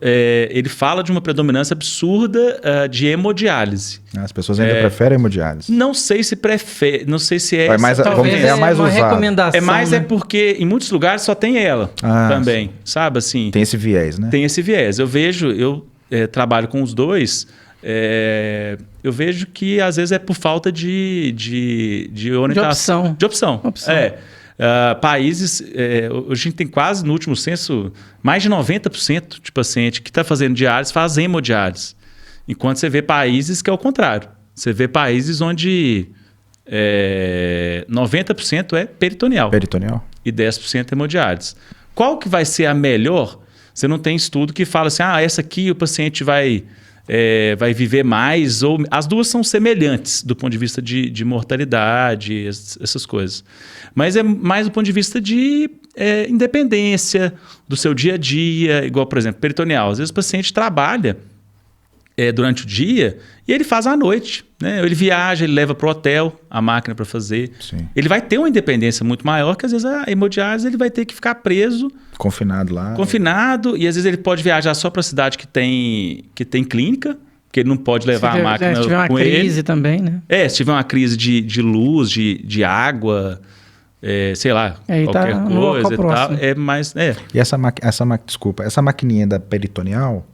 ele fala de uma predominância absurda de hemodiálise. As pessoas ainda preferem hemodiálise. Não sei se prefere, não sei se é... mais, Talvez vamos dizer, a mais uma usada. recomendação. É né? porque em muitos lugares só tem ela também, sabe? Assim, Tem esse viés, né? tem esse viés. Eu trabalho com os dois, eu vejo que às vezes é por falta de orientação. De opção. Países, a gente tem quase no último censo, mais de 90% de paciente que está fazendo diálise faz hemodiálise. Enquanto você vê países que é o contrário. Você vê países onde 90% é peritoneal. E 10% é hemodiálise. Qual que vai ser a melhor? Você não tem estudo que fala assim, essa aqui o paciente vai viver mais, ou as duas são semelhantes do ponto de vista de mortalidade, essas coisas. Mas é mais do ponto de vista de independência do seu dia a dia, igual, por exemplo, peritoneal. Às vezes o paciente trabalha durante o dia e ele faz à noite. Né? Ele viaja, ele leva para o hotel a máquina para fazer. Sim. Ele vai ter uma independência muito maior que às vezes a hemodiálise ele vai ter que ficar preso. Confinado lá. E às vezes ele pode viajar só para a cidade que tem clínica, porque ele não pode levar a máquina se tiver uma crise também, né? Se tiver uma crise de luz, de água, sei lá, qualquer coisa e tal. E essa maquininha da peritoneal,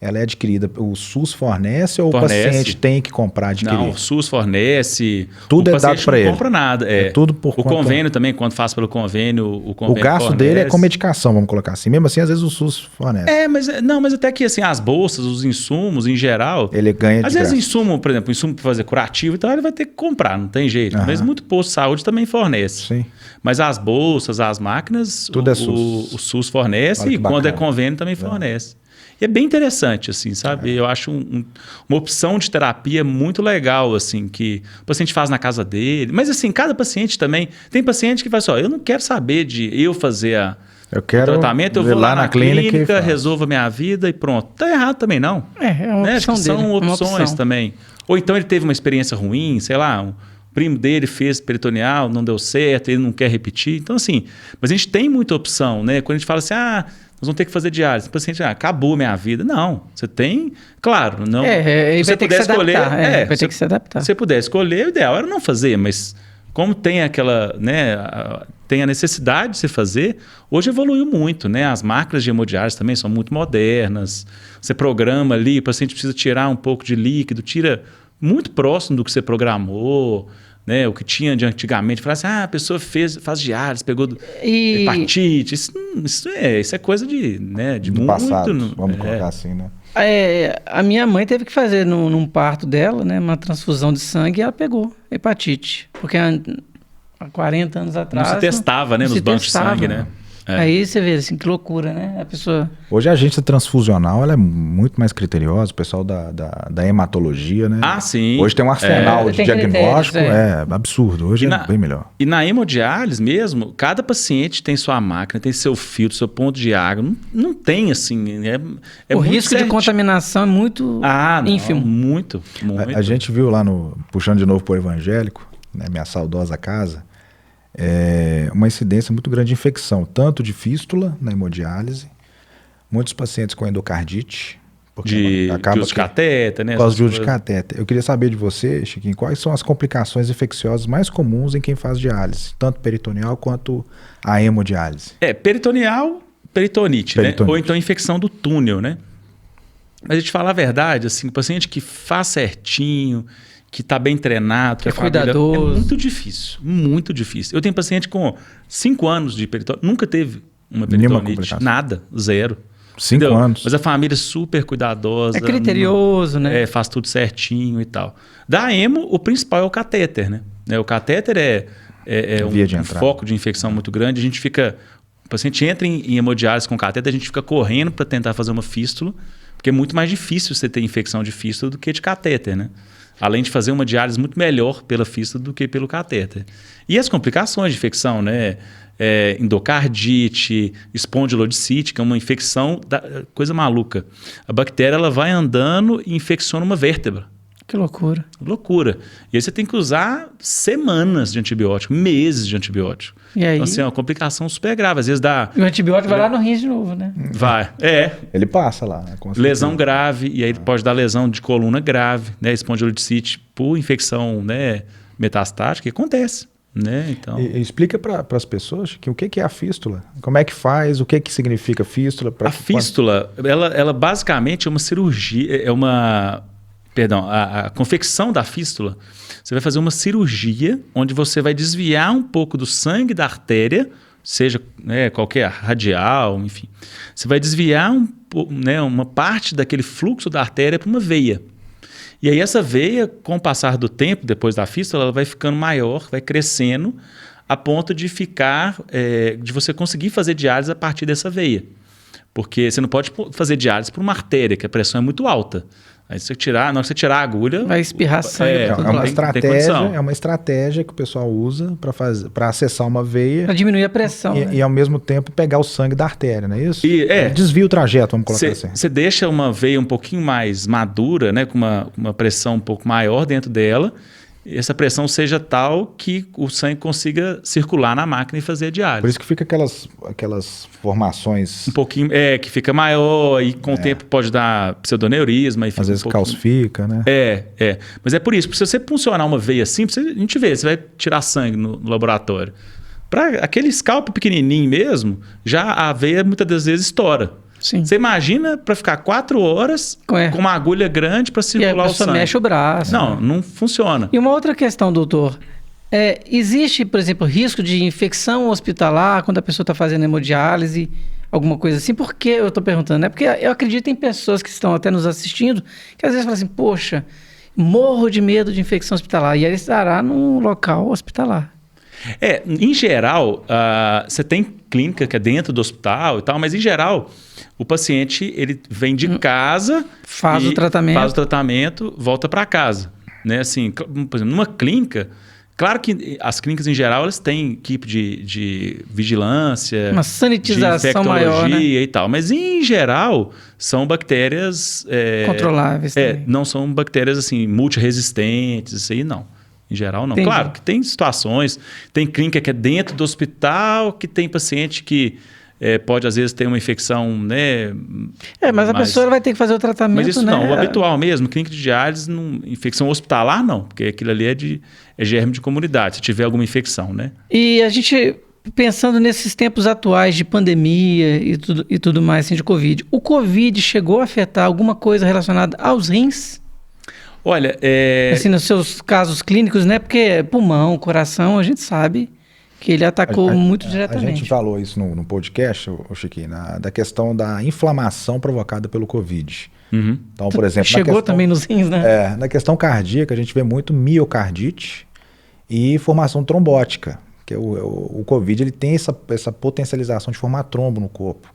ela é adquirida, o SUS fornece ou o paciente tem que comprar, adquirir? Não, o SUS fornece. Tudo é dado para ele. Não compra nada. Tudo por conta. O convênio também, quando faz pelo convênio, o convênio gasto fornece. dele é com medicação, vamos colocar assim. Mesmo assim, às vezes o SUS fornece. Mas até que assim, as bolsas, os insumos em geral... Ele ganha de Às vezes insumo, por exemplo, insumo para fazer curativo e tal, ele vai ter que comprar, não tem jeito. Mas muito posto de saúde também fornece. Sim. Mas as bolsas, as máquinas, tudo é SUS. O SUS fornece e quando é convênio também fornece. E é bem interessante, assim, sabe? Eu acho uma opção de terapia muito legal, assim, que o paciente faz na casa dele. Mas, assim, cada paciente também... Tem paciente que fala assim, eu não quero saber de eu fazer o tratamento, eu vou lá na clínica resolvo a minha vida e pronto. Tá errado também, não. É uma opção dele. São opções também. Ou então ele teve uma experiência ruim, sei lá, o primo dele fez peritoneal, não deu certo, ele não quer repetir. Então, assim, mas a gente tem muita opção, né? Quando a gente fala assim, nós vamos ter que fazer diálise. O paciente, acabou a minha vida. Não, você tem... Claro, não... Você vai ter que se adaptar. Vai ter que se adaptar. Se você puder escolher, o ideal era não fazer, mas como tem aquela... né, tem a necessidade de se fazer, hoje evoluiu muito, né? As máquinas de hemodiálise também são muito modernas. Você programa ali, o paciente precisa tirar um pouco de líquido, tira muito próximo do que você programou... Né, o que tinha de antigamente, falar assim, a pessoa faz diálise, pegou hepatite, isso é coisa de muito passado, vamos colocar assim, né? A minha mãe teve que fazer num parto dela, né, uma transfusão de sangue e ela pegou hepatite, porque há 40 anos atrás... Não se testava, né, nos bancos de sangue, né? Aí você vê assim, que loucura, né? A pessoa... Hoje a agência transfusional ela é muito mais criteriosa, o pessoal da hematologia, né? Sim. Hoje tem um arsenal de diagnóstico, absurdo, hoje é bem melhor. E na hemodiálise mesmo, cada paciente tem sua máquina, tem seu filtro, seu ponto de água, não tem assim... o risco de contaminação é muito ínfimo. Muito. A gente viu lá puxando de novo pro evangélico, né, minha saudosa casa, uma incidência muito grande de infecção, tanto de fístula na hemodiálise, muitos pacientes com endocardite, de uso de catéter, né? Por causa de uso de catéter. Eu queria saber de você, Chiquinho, quais são as complicações infecciosas mais comuns em quem faz diálise, tanto peritoneal quanto a hemodiálise? Peritoneal, peritonite, né? Ou então infecção do túnel, né? Mas a gente falar a verdade, assim, o paciente que faz certinho, que está bem treinado, que é cuidadoso. É muito difícil, muito difícil. Eu tenho paciente com 5 anos de peritonite, nunca teve uma peritonite, nada, 0. 5 anos. Mas a família é super cuidadosa. É criterioso, né? Faz tudo certinho e tal. Da hemo, o principal é o catéter, né? O catéter é um foco de infecção muito grande. O paciente entra em hemodiálise com catéter, a gente fica correndo para tentar fazer uma fístula, porque é muito mais difícil você ter infecção de fístula do que de catéter, né? Além de fazer uma diálise muito melhor pela fístula do que pelo catéter. E as complicações de infecção, né? endocardite, espondilodicite, que é uma infecção, coisa maluca. A bactéria ela vai andando e infecciona uma vértebra. Que loucura. Loucura. E aí você tem que usar semanas de antibiótico, meses de antibiótico. E aí? Então, assim, é uma complicação super grave. Às vezes dá... E o antibiótico vai lá no rins de novo, né? Vai. Ele passa lá. Né? Lesão grave, e aí pode dar lesão de coluna grave, né? Espondilodicite por infecção, né, metastática, que acontece. Né? Então... E explica para as pessoas o que é a fístula, como é que faz, o que significa fístula. A fístula, ela basicamente é uma cirurgia, a confecção da fístula, você vai fazer uma cirurgia onde você vai desviar um pouco do sangue da artéria, seja, né, qualquer radial, enfim. Você vai desviar uma parte daquele fluxo da artéria para uma veia. E aí essa veia, com o passar do tempo, depois da fístula, ela vai ficando maior, vai crescendo, a ponto de de você conseguir fazer diálise a partir dessa veia. Porque você não pode fazer diálise por uma artéria, que a pressão é muito alta. Aí na hora que você tirar a agulha... Vai espirrar sangue. É uma estratégia que o pessoal usa para acessar uma veia... Para diminuir a pressão. E ao mesmo tempo pegar o sangue da artéria, não é isso? Desvia o trajeto, vamos colocar assim. Você deixa uma veia um pouquinho mais madura, né, com uma pressão um pouco maior dentro dela, e essa pressão seja tal que o sangue consiga circular na máquina e fazer a diálise. Por isso que fica aquelas formações... Um pouquinho, que fica maior e com o tempo pode dar pseudoneurisma. Às vezes calcifica, né? Mas é por isso, se você funcionar uma veia assim, a gente vê, você vai tirar sangue no laboratório. Para aquele scalp pequenininho mesmo, já a veia muitas das vezes estoura. Sim. Você imagina para ficar 4 horas com uma agulha grande para circular o sangue. Mexe o braço. Não funciona. E uma outra questão, doutor. Existe, por exemplo, risco de infecção hospitalar quando a pessoa está fazendo hemodiálise, alguma coisa assim? Por que eu estou perguntando? É porque eu acredito em pessoas que estão até nos assistindo, que às vezes falam assim, poxa, morro de medo de infecção hospitalar. E aí estará num local hospitalar. Em geral, você tem clínica que é dentro do hospital e tal, mas em geral, o paciente ele vem de casa, faz o tratamento, volta para casa. Né? Assim, por exemplo, numa clínica, claro que as clínicas em geral elas têm equipe de vigilância, uma sanitização de maior, né? E tal, mas em geral são bactérias controláveis. Não são bactérias assim multiresistentes, isso aí não. Em geral, não. Entendi. Claro que tem situações, tem clínica que é dentro do hospital, que tem paciente que pode, às vezes, ter uma infecção, né? Mas a pessoa vai ter que fazer o tratamento, mas isso né? não, o habitual mesmo, clínica de diálise, infecção hospitalar, não, porque aquilo ali é germe de comunidade, se tiver alguma infecção, né? E a gente, pensando nesses tempos atuais de pandemia e tudo mais, assim, de Covid, o Covid chegou a afetar alguma coisa relacionada aos rins? Olha, assim, nos seus casos clínicos, né? Porque pulmão, coração, a gente sabe que ele atacou muito diretamente. A gente falou isso no podcast, Chiquinho, da questão da inflamação provocada pelo Covid. Uhum. Então, por exemplo... Chegou também nos rins, né? Na questão cardíaca, a gente vê muito miocardite e formação trombótica, que o Covid ele tem essa potencialização de formar trombo no corpo,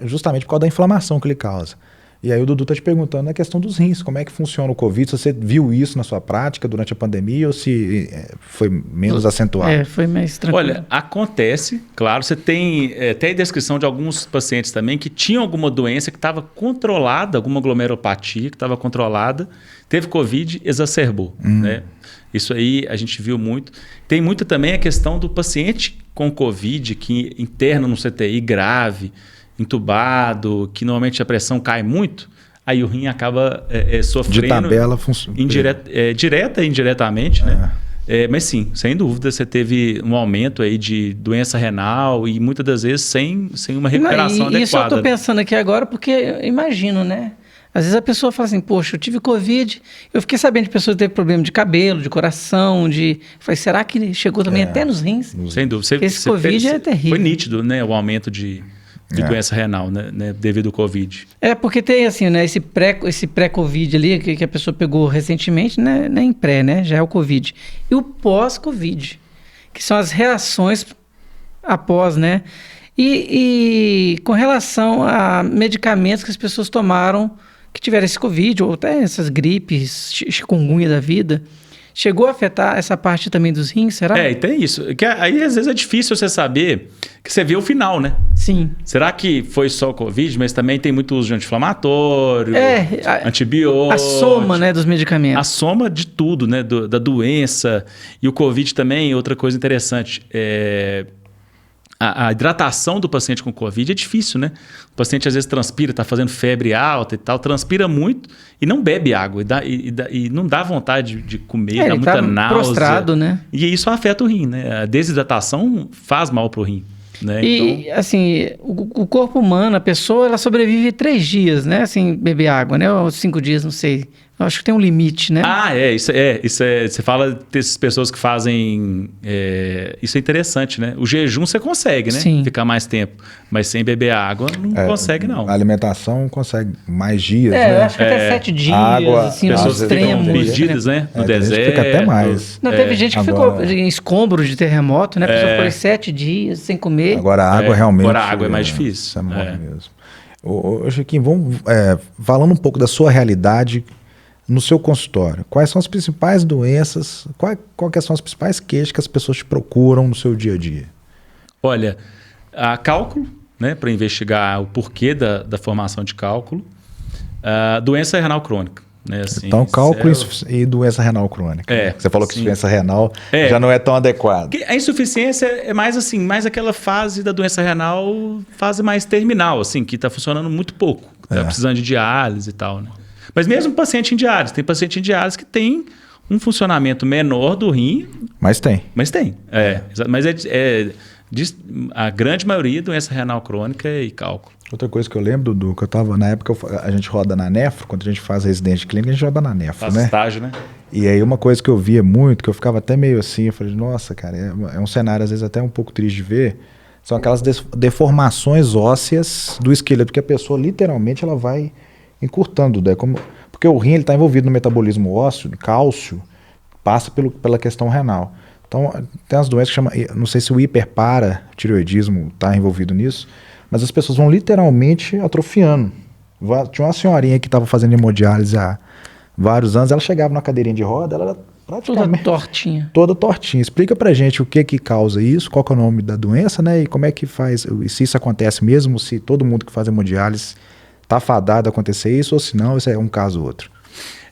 justamente por causa da inflamação que ele causa. E aí o Dudu está te perguntando na questão dos rins, como é que funciona o Covid, se você viu isso na sua prática durante a pandemia ou se foi menos acentuado? Foi mais tranquilo. Olha, acontece, claro, você tem até a descrição de alguns pacientes também que tinham alguma doença que estava controlada, alguma glomerulopatia que estava controlada, teve Covid, exacerbou, né? Isso aí a gente viu muito. Tem muito também a questão do paciente com Covid que interna no CTI grave, entubado, que normalmente a pressão cai muito, aí o rim acaba sofrendo... De tabela direta e indiretamente, né? Mas sim, sem dúvida, você teve um aumento aí de doença renal e muitas das vezes sem uma recuperação adequada. Isso eu estou pensando aqui agora porque eu imagino, né? Às vezes a pessoa fala assim, poxa, eu tive Covid, eu fiquei sabendo de pessoas que teve problema de cabelo, de coração, falei, será que chegou também até nos rins? Sem dúvida. Esse Covid é terrível. Foi nítido, né? O aumento de doença renal, né, devido ao Covid. Porque tem assim, né, esse pré-Covid ali, que a pessoa pegou recentemente, né, nem pré, né, já é o Covid. E o pós-Covid, que são as reações após, né, e com relação a medicamentos que as pessoas tomaram, que tiveram esse Covid, ou até essas gripes, chikungunya da vida, chegou a afetar essa parte também dos rins, será? E tem isso. Que aí, às vezes, é difícil você saber, que você vê o final, né? Sim. Será que foi só o Covid, mas também tem muito uso de anti-inflamatório, antibiótico. A soma, né, dos medicamentos. A soma de tudo, né? Da doença. E o Covid também, outra coisa interessante, a hidratação do paciente com Covid é difícil, né? O paciente às vezes transpira, está fazendo febre alta e tal, transpira muito e não bebe água. E não dá vontade de comer, dá muita náusea. Prostrado, né? E isso afeta o rim, né? A desidratação faz mal para o rim. Né? E, então, assim, o corpo humano, a pessoa, ela sobrevive 3 dias, né? Assim, beber água, né? Ou 5 dias, não sei. Eu acho que tem um limite, né? Isso é. Você fala dessas pessoas que fazem... isso é interessante, né? O jejum você consegue, né? Sim. Ficar mais tempo. Mas sem beber água, não consegue, não. A alimentação consegue mais dias, né? Eu acho que até 7 dias, água, assim, pessoas extremos. Ficam perdidas, né? No deserto. Fica até mais. Não, teve gente que ficou em escombros de terremoto, né? A pessoa ficou 7 dias sem comer. Agora a água realmente... Agora a água é mais difícil. Mesmo. Ô, Chiquinho, vamos falando um pouco da sua realidade no seu consultório. Quais são as principais doenças, quais são as principais queixas que as pessoas te procuram no seu dia a dia? Olha, a cálculo, né, para investigar o porquê da formação de cálculo, doença renal crônica. Né, assim, então, cálculo e doença renal crônica. Você falou que insuficiência renal já não é tão adequada. A insuficiência é mais assim, mais aquela fase da doença renal, fase mais terminal, assim, que está funcionando muito pouco, está precisando de diálise e tal, né? Mas mesmo paciente em diálise, tem paciente em diálise que tem um funcionamento menor do rim. Mas tem. Mas a grande maioria doença renal crônica e cálculo. Outra coisa que eu lembro, Dudu, que eu tava, na época a gente roda na nefro, quando a gente faz residente clínica, a gente roda na nefro, faz estágio, né? E aí uma coisa que eu via muito, que eu ficava até meio assim, eu falei, nossa, cara, é um cenário às vezes até um pouco triste de ver, são aquelas deformações ósseas do esqueleto, porque a pessoa literalmente ela vai encurtando, né? Porque o rim está envolvido no metabolismo ósseo, cálcio, passa pela questão renal. Então, tem as doenças que chamam, não sei se o hiperparatireoidismo está envolvido nisso, mas as pessoas vão literalmente atrofiando. Tinha uma senhorinha que estava fazendo hemodiálise há vários anos, ela chegava na cadeirinha de roda, ela era praticamente toda tortinha. Explica pra gente o que causa isso, qual que é o nome da doença, né? E como é que faz, se isso acontece mesmo, se todo mundo que faz hemodiálise está fadado a acontecer isso, ou se não, isso é um caso ou outro.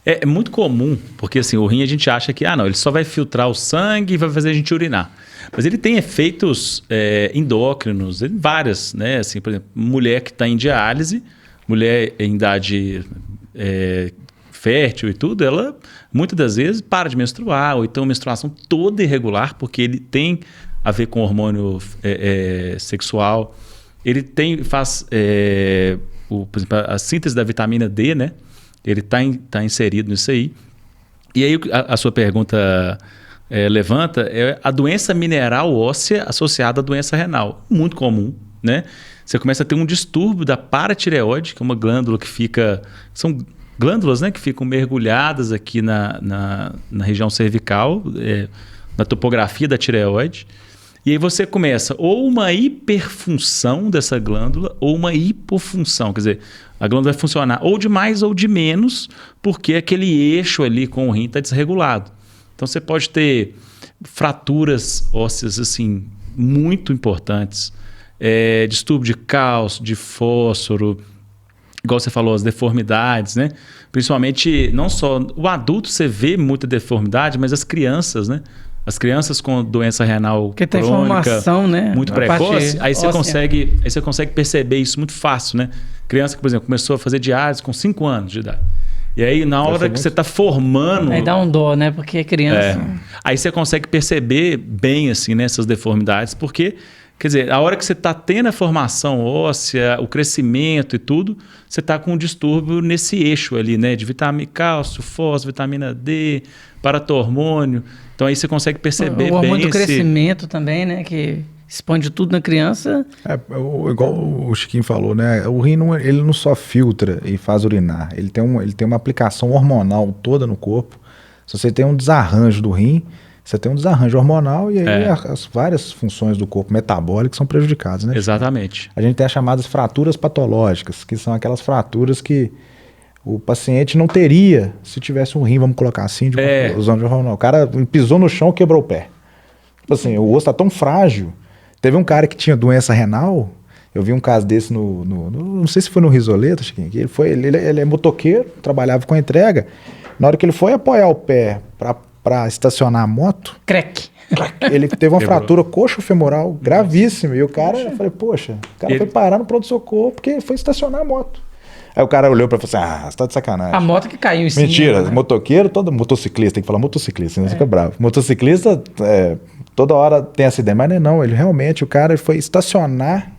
É muito comum, porque assim, o rim a gente acha que ele só vai filtrar o sangue e vai fazer a gente urinar. Mas ele tem efeitos endócrinos, várias, né? Assim, por exemplo, mulher que está em diálise, mulher em idade fértil e tudo, ela muitas das vezes para de menstruar, ou então menstruação toda irregular, porque ele tem a ver com hormônio sexual. Ele faz... por exemplo, a síntese da vitamina D, né? Ele tá inserido nisso aí. E aí a sua pergunta levanta a doença mineral óssea associada à doença renal. Muito comum, né? Você começa a ter um distúrbio da paratireoide, que é uma glândula que fica... São glândulas, né, que ficam mergulhadas aqui na região cervical, na topografia da tireoide. E aí você começa ou uma hiperfunção dessa glândula ou uma hipofunção. Quer dizer, a glândula vai funcionar ou de mais ou de menos, porque aquele eixo ali com o rim está desregulado. Então você pode ter fraturas ósseas assim, muito importantes, distúrbio de cálcio, de fósforo, igual você falou, as deformidades, né? Principalmente, não só o adulto você vê muita deformidade, mas as crianças, né? As crianças com doença renal crônica, né? Muito precoce, aí você consegue perceber isso muito fácil, né? Criança que, por exemplo, começou a fazer diálise com 5 anos de idade. E aí, na hora que você está formando... Aí dá um dó, né? Porque é criança... Aí você consegue perceber bem, assim, né, essas deformidades, porque... Quer dizer, a hora que você está tendo a formação óssea, o crescimento e tudo, você está com um distúrbio nesse eixo ali, né? De cálcio, fósforo, vitamina D, paratormônio. Então aí você consegue perceber bem... O hormônio do crescimento também, né? Que expande tudo na criança. Igual o Chiquinho falou, né? O rim ele não só filtra e faz urinar. Ele tem uma aplicação hormonal toda no corpo. Se você tem um desarranjo do rim... Você tem um desarranjo hormonal e aí as várias funções do corpo metabólico são prejudicadas, né? Exatamente. A gente tem as chamadas fraturas patológicas, que são aquelas fraturas que o paciente não teria se tivesse um rim, vamos colocar assim, usando de não. O cara pisou no chão, quebrou o pé. Tipo assim, o osso tá tão frágil. Teve um cara que tinha doença renal, eu vi um caso desse não sei se foi no Risoleto, Chiquinho, que ele é motoqueiro, trabalhava com entrega. Na hora que ele foi apoiar o pé para estacionar a moto, ele teve uma fratura coxo-femoral gravíssima. E o cara, eu falei, poxa, o cara foi parar no pronto-socorro porque foi estacionar a moto. Aí o cara olhou pra ele e falou assim, você tá de sacanagem. A moto que caiu em cima. Mentira, né? Motoqueiro, todo motociclista, tem que falar motociclista, senão fica bravo. Motociclista, toda hora tem acidente, mas não, ele realmente, o cara foi estacionar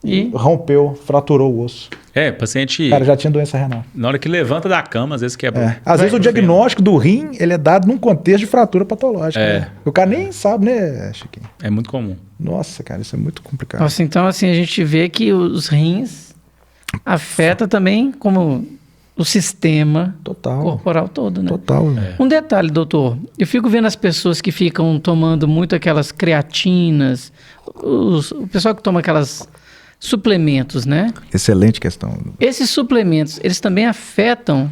e rompeu, fraturou o osso. Paciente... O cara já tinha doença renal. Na hora que levanta da cama, às vezes quebra. Às vezes o diagnóstico do rim, ele é dado num contexto de fratura patológica. Né? O cara nem sabe, né, Chiquinho? É muito comum. Nossa, cara, isso é muito complicado. Nossa, então assim, a gente vê que os rins afeta também como o sistema corporal todo, né? Total. Um detalhe, doutor, eu fico vendo as pessoas que ficam tomando muito aquelas creatinas, o pessoal que toma aquelas suplementos, né? Excelente questão. Esses suplementos, eles também afetam,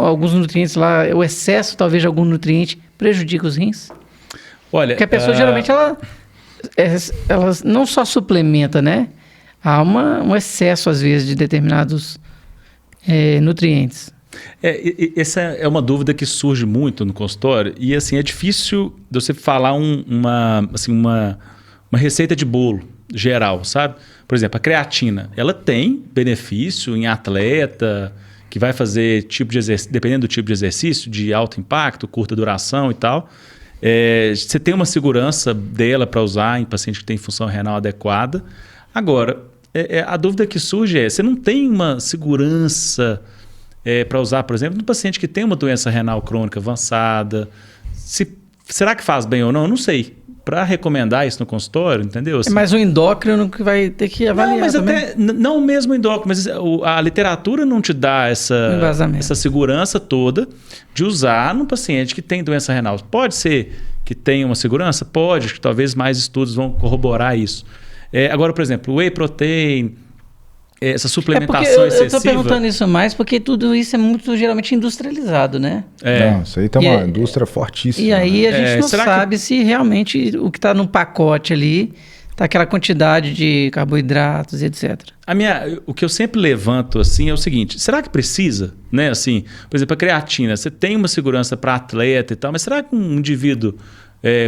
alguns nutrientes lá, o excesso talvez de algum nutriente prejudica os rins? Olha, porque a pessoa geralmente ela não só suplementa, né? Há um excesso, às vezes, de determinados nutrientes. Essa é uma dúvida que surge muito no consultório e, assim, é difícil de você falar uma receita de bolo geral, sabe? Por exemplo, a creatina, ela tem benefício em atleta que vai fazer tipo de exercício, dependendo do tipo de exercício, de alto impacto, curta duração e tal. Você tem uma segurança dela para usar em paciente que tem função renal adequada. Agora, a dúvida que surge você não tem uma segurança para usar, por exemplo, no paciente que tem uma doença renal crônica avançada. Será que faz bem ou não? Eu não sei. Para recomendar isso no consultório, entendeu? Assim, mas o endócrino que vai ter que avaliar. Não, mas também. até não mesmo o endócrino, mas a literatura não te dá essa segurança toda de usar num paciente que tem doença renal. Pode ser que tenha uma segurança? Pode, que talvez mais estudos vão corroborar isso. Agora, por exemplo, o whey protein, essa suplementação excessiva... Eu estou perguntando isso mais porque tudo isso é muito geralmente industrializado, né? Não, isso aí tem uma indústria fortíssima. E aí a gente não sabe se realmente o que está no pacote ali está aquela quantidade de carboidratos e etc. O que eu sempre levanto assim é o seguinte, será que precisa? Né? Assim, por exemplo, a creatina, você tem uma segurança para atleta e tal, mas será que um indivíduo...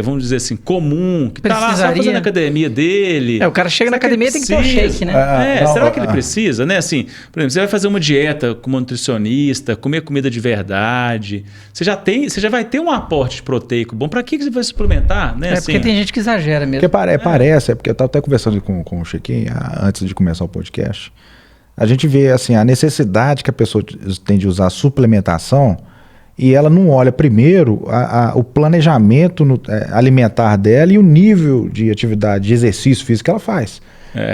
vamos dizer assim, comum, que está lá só fazendo a academia dele. O cara chega na academia e tem que ter um shake, né? Será que ele precisa? Né? Assim, por exemplo, você vai fazer uma dieta com uma nutricionista, comer comida de verdade, você já vai ter um aporte proteico bom. Para que você vai suplementar? Né? Porque tem gente que exagera mesmo. Parece, porque eu estava até conversando com o Chiquinho antes de começar o podcast. A gente vê assim, a necessidade que a pessoa tem de usar suplementação. E ela não olha primeiro o planejamento alimentar dela e o nível de atividade, de exercício físico que ela faz.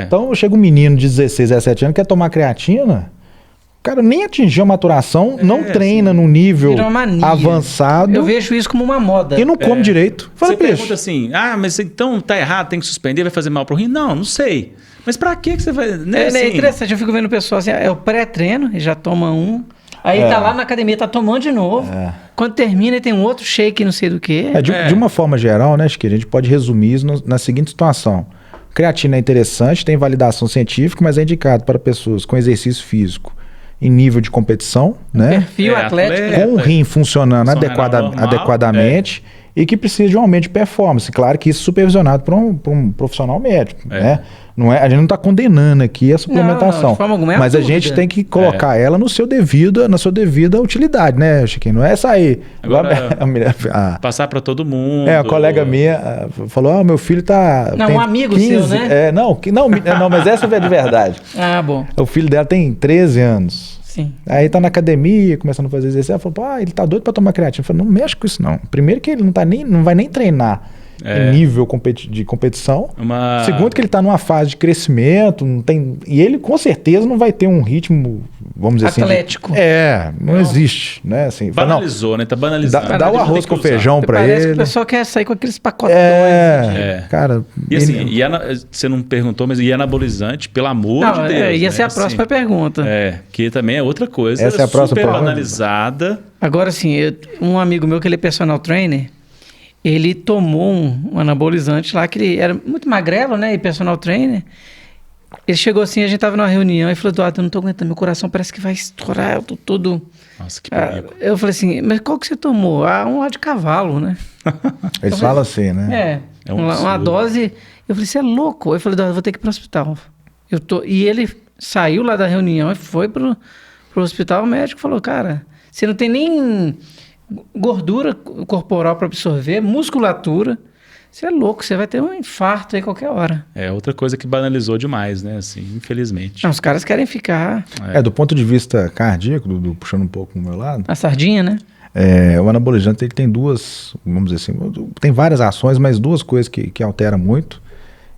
Então, chega um menino de 16, 17 anos que quer tomar creatina, o cara nem atingiu a maturação, não treina num nível avançado. Eu vejo isso como uma moda. E não come direito. Você pergunta assim, mas então tá errado, tem que suspender, vai fazer mal pro rim? Não sei. Mas pra que você vai... É interessante, eu fico vendo o pessoal assim, é o pré-treino, e já toma um... Aí tá lá na academia, tá tomando de novo. Quando termina, ele tem um outro shake, não sei do que. De uma forma geral, né, acho que a gente pode resumir isso na seguinte situação. Creatina é interessante, tem validação científica, mas é indicado para pessoas com exercício físico em nível de competição, né? Perfil atlético. Com o rim funcionando adequadamente e que precisa de um aumento de performance. Claro que isso supervisionado por um profissional médico, né? A gente não está condenando aqui a suplementação, não, de forma alguma, mas a gente tem que colocar ela na sua devida utilidade, né, Chiquinho? Não é sair... Agora, passar para todo mundo. A colega minha falou, meu filho tá... Não, um amigo 15, seu, né? Não, mas essa é de verdade. Bom. O filho dela tem 13 anos. Sim. Aí tá na academia, começando a fazer exercício. Ela falou, ele tá doido para tomar creatina. Eu falei, não mexe com isso não. Primeiro que ele não vai nem treinar. em nível de competição. Segundo, que ele está numa fase de crescimento, não tem, e ele com certeza não vai ter um ritmo, vamos dizer atlético. Assim. Não existe, né? Assim, banalizou, né? Tá banalizando. Dá o arroz com feijão para ele. Parece que o pessoal quer sair com aqueles pacotões. Cara. E assim, você não perguntou, mas e anabolizante, pelo amor de Deus. Ia ser a próxima pergunta. Que também é outra coisa. Essa é a próxima super banalizada. Agora, assim, um amigo meu que ele é personal trainer, ele tomou um anabolizante lá, que ele era muito magrelo, né? E personal trainer. Ele chegou assim, a gente tava numa reunião e falou, Eduardo, eu não tô aguentando, meu coração parece que vai estourar, eu tô todo... Nossa, que perigo. Eu falei assim, mas qual que você tomou? Um lá de cavalo, né? Eles falam assim, né? Uma dose... Eu falei, você é louco? Eu falei, Eduardo, eu vou ter que ir pro hospital. E ele saiu lá da reunião e foi pro hospital, o médico falou, cara, você não tem nem gordura corporal para absorver, musculatura. Você é louco, você vai ter um infarto aí qualquer hora. É outra coisa que banalizou demais, né? Assim, infelizmente. Não, os caras querem ficar... do ponto de vista cardíaco, puxando um pouco pro meu lado... A sardinha, né? O anabolizante ele tem duas, vamos dizer assim, tem várias ações, mas duas coisas que alteram muito.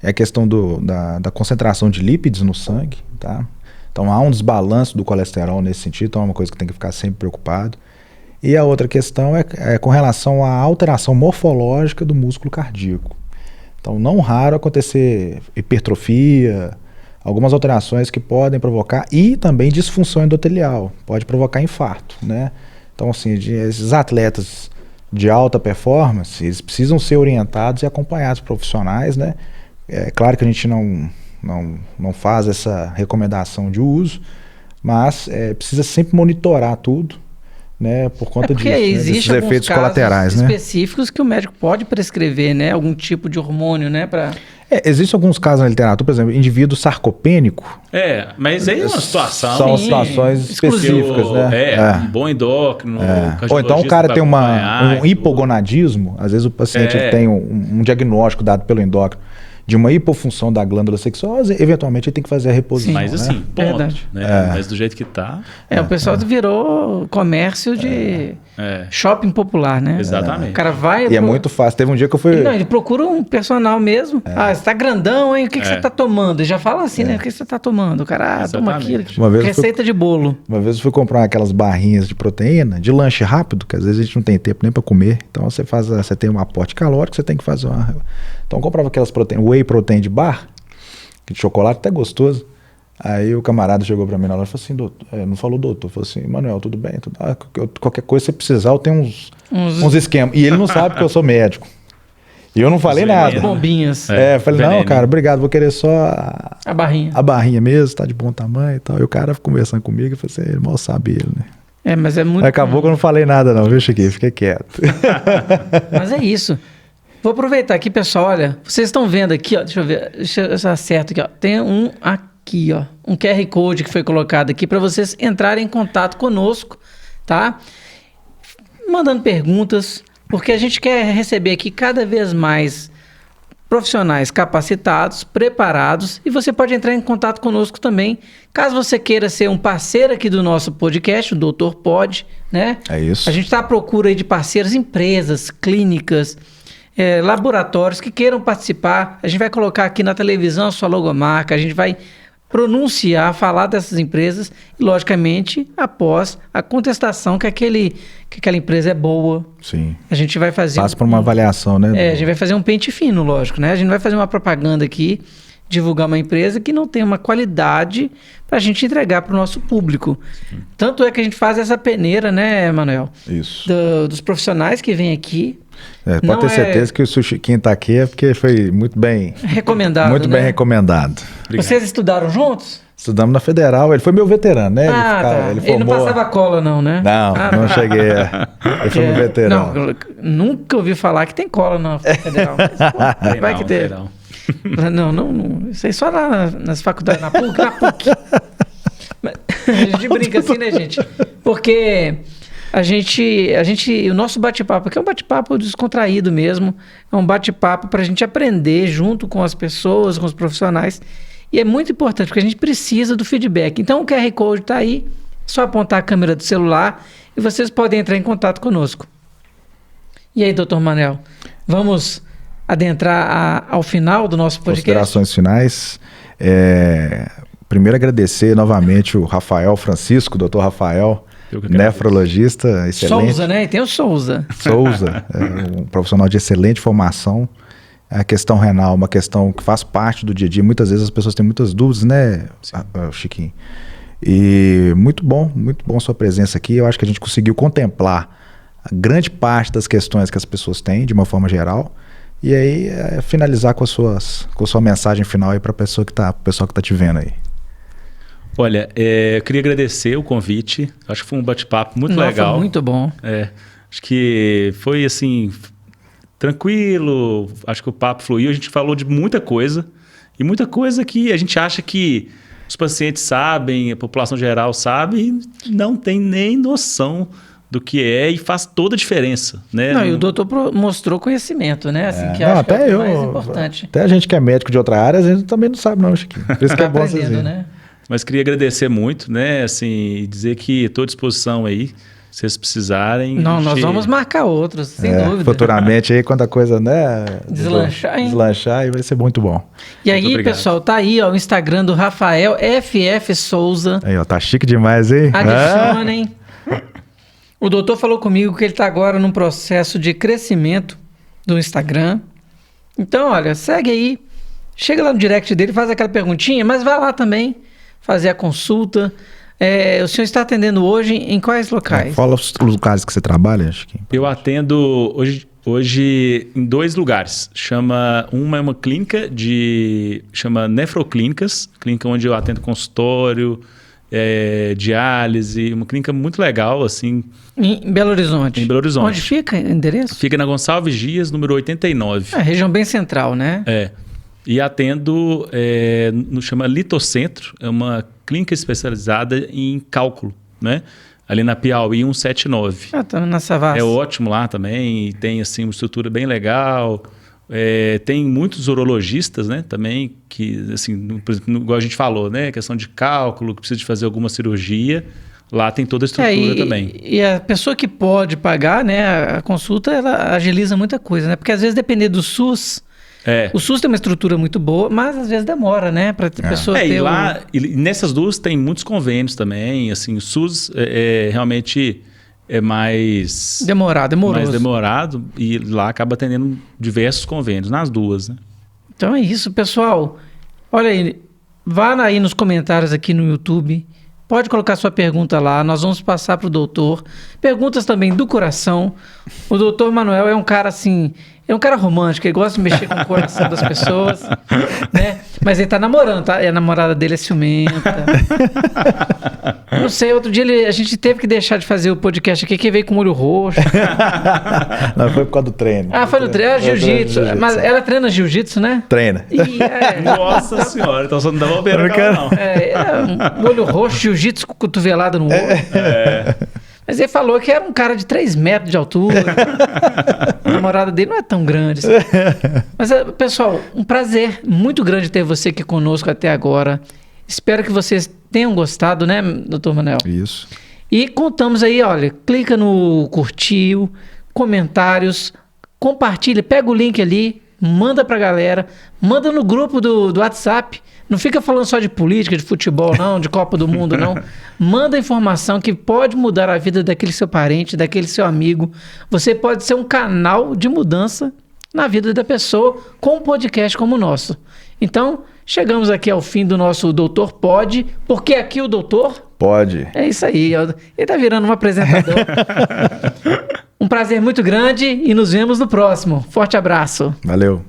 É a questão da concentração de lípidos no sangue, tá? Então há um desbalanço do colesterol nesse sentido, então é uma coisa que tem que ficar sempre preocupado. E a outra questão é com relação à alteração morfológica do músculo cardíaco. Então, não raro acontecer hipertrofia, algumas alterações que podem provocar, e também disfunção endotelial, pode provocar infarto, né? Então, assim, esses atletas de alta performance, eles precisam ser orientados e acompanhados por profissionais, né? É claro que a gente não faz essa recomendação de uso, mas precisa sempre monitorar tudo, né, por conta disso, desses efeitos colaterais, né? Específicos que o médico pode prescrever, né, algum tipo de hormônio, né, para... Existem alguns casos na literatura, por exemplo, indivíduo sarcopênico. Mas aí é uma situação... São situações específicas, né? Um bom endócrino, ou então o cara tem um hipogonadismo, às vezes o paciente tem um diagnóstico dado pelo endócrino de uma hipofunção da glândula sexual, eventualmente ele tem que fazer a reposição. Mas assim, né? ponto, verdade. Né? Mas do jeito que tá... o pessoal virou comércio de shopping popular, né? Exatamente. O cara vai... E é muito fácil. Teve um dia que eu fui... Ele procura um personal mesmo. Você tá grandão, hein? O que você tá tomando? Ele já fala assim, né? O que você tá tomando? O cara, toma aquilo. Receita de bolo. Uma vez eu fui comprar aquelas barrinhas de proteína, de lanche rápido, que às vezes a gente não tem tempo nem para comer. Então você tem um aporte calórico, você tem que fazer uma... Então eu comprava aquelas proteínas, whey protein de bar, de chocolate, até gostoso. Aí o camarada chegou para mim na loja e falou assim, doutor, não falou doutor, falou assim, Manuel, tudo bem? Qualquer coisa você precisar, eu tenho uns esquemas. E ele não sabe que eu sou médico. E eu não falei nada. Bombinhas. Falei, não, cara, obrigado, vou querer só a barrinha. A barrinha mesmo, tá de bom tamanho e tal. E o cara conversando comigo, eu falei assim, ele mal sabe ele, né? Mas é muito... Acabou que eu não falei nada não, viu, Chiquinho? Fiquei quieto. Mas é isso. Vou aproveitar aqui, pessoal, olha, vocês estão vendo aqui, ó, deixa eu ver, deixa eu acerto aqui, ó, tem um aqui, ó, um QR Code que foi colocado aqui para vocês entrarem em contato conosco, tá? Mandando perguntas, porque a gente quer receber aqui cada vez mais profissionais capacitados, preparados, e você pode entrar em contato conosco também, caso você queira ser um parceiro aqui do nosso podcast, o Doutor Pod, né? É isso. A gente está à procura aí de parceiros, empresas, clínicas, laboratórios que queiram participar. A gente vai colocar aqui na televisão a sua logomarca, a gente vai pronunciar, falar dessas empresas e, logicamente, após a contestação que aquela empresa é boa. Sim. A gente vai fazer... Passa por uma avaliação, né? A gente vai fazer um pente fino, lógico, né? A gente não vai fazer uma propaganda aqui, divulgar uma empresa que não tem uma qualidade para a gente entregar para o nosso público. Tanto é que a gente faz essa peneira, né, Manuel? Isso. Dos profissionais que vêm aqui. Pode ter certeza que o Chiquinho está aqui é porque foi muito bem... Recomendado, muito bem recomendado. Obrigado. Vocês estudaram juntos? Estudamos na Federal, ele foi meu veterano, né? Ele não passava cola não, né? Não cheguei. Ele foi meu veterano. Não, nunca ouvi falar que tem cola na Federal. Mas, vai que ter. Não. Isso aí só nas faculdades, na PUC. A gente brinca assim, né, gente? Porque o nosso bate-papo aqui é um bate-papo descontraído mesmo. É um bate-papo para a gente aprender junto com as pessoas, com os profissionais. E é muito importante, porque a gente precisa do feedback. Então, o QR Code está aí, é só apontar a câmera do celular e vocês podem entrar em contato conosco. E aí, doutor Manuel, vamos adentrar ao final do nosso podcast? Considerações finais. Primeiro agradecer novamente o Rafael Francisco, doutor Rafael, nefrologista, excelente. Souza, né? E tem o Souza. Souza, um profissional de excelente formação. A questão renal, uma questão que faz parte do dia a dia. Muitas vezes as pessoas têm muitas dúvidas, né, Chiquinho? E muito bom sua presença aqui. Eu acho que a gente conseguiu contemplar a grande parte das questões que as pessoas têm, de uma forma geral. E aí, finalizar com a sua mensagem final aí para o pessoal que está te vendo aí. Olha, eu queria agradecer o convite. Acho que foi um bate-papo muito legal. Foi muito bom. Acho que foi assim, tranquilo. Acho que o papo fluiu. A gente falou de muita coisa. E muita coisa que a gente acha que os pacientes sabem, a população geral sabe, e não tem nem noção do que é e faz toda a diferença, né? Não, e o doutor mostrou conhecimento, né? Assim, que acho que é o mais importante. Até a gente que é médico de outra área, a gente também não sabe não, Chiquinho. Por isso que é bom aprendendo, né? Mas queria agradecer muito, né? Assim, dizer que estou à disposição aí, se vocês precisarem. Não, nós vamos marcar outros, sem dúvida. Futuramente aí, quando a coisa, né? Deslanchar, aí vai ser muito bom. E aí, pessoal, tá aí, ó, o Instagram do Rafael FF Souza. Aí, ó, tá chique demais, hein? Adicionem. O doutor falou comigo que ele está agora num processo de crescimento do Instagram. Então, olha, segue aí. Chega lá no direct dele, faz aquela perguntinha, mas vai lá também fazer a consulta. O senhor está atendendo hoje em quais locais? Fala os locais que você trabalha, Chiquinho. Eu atendo hoje em 2 lugares. Uma é uma clínica chama Nefroclínicas, clínica onde eu atendo consultório, diálise, uma clínica muito legal, assim. Em Belo Horizonte? Em Belo Horizonte. Onde fica o endereço? Fica na Gonçalves Dias, número 89. Região bem central, né? E atendo, chama Litocentro, é uma clínica especializada em cálculo, né? Ali na Piauí 179. Tá na Savassi. É ótimo lá também, tem assim, uma estrutura bem legal. Tem muitos urologistas, né, também, que, assim, por exemplo, igual a gente falou, né, questão de cálculo, que precisa de fazer alguma cirurgia, lá tem toda a estrutura também. E a pessoa que pode pagar, né, a consulta, ela agiliza muita coisa, né, porque às vezes, dependendo do SUS, o SUS tem uma estrutura muito boa, mas às vezes demora, né, para a pessoa ter... E nessas duas tem muitos convênios também, assim, o SUS realmente... é mais demorado e lá acaba atendendo diversos convênios, nas duas, né? Então é isso, pessoal. Olha aí, vá aí nos comentários aqui no YouTube, pode colocar sua pergunta lá, nós vamos passar para o doutor. Perguntas também do coração. O doutor Manuel é um cara assim, é um cara romântico, ele gosta de mexer com o coração das pessoas, né? Mas ele tá namorando, tá? E a namorada dele é ciumenta. Não sei, outro dia a gente teve que deixar de fazer o podcast aqui, que veio com o olho roxo. Não, foi por causa do treino. Foi no treino, jiu-jitsu. Mas ela treina jiu-jitsu, né? Treina. Nossa senhora, então você não dá uma beira, não. Um olho roxo, jiu-jitsu com cotovelada no olho. Mas ele falou que era um cara de 3 metros de altura. A namorada dele não é tão grande assim. Mas, pessoal, um prazer muito grande ter você aqui conosco até agora. Espero que vocês tenham gostado, né, doutor Manuel? Isso. E contamos aí, olha, clica no curtir, comentários, compartilha, pega o link ali, manda pra galera, manda no grupo do WhatsApp. Não fica falando só de política, de futebol, não, de Copa do Mundo, não. Manda informação que pode mudar a vida daquele seu parente, daquele seu amigo. Você pode ser um canal de mudança na vida da pessoa com um podcast como o nosso. Então, chegamos aqui ao fim do nosso Doutor Pode, porque aqui o doutor... Pode. É isso aí, ele tá virando um apresentador. Um prazer muito grande e nos vemos no próximo. Forte abraço. Valeu.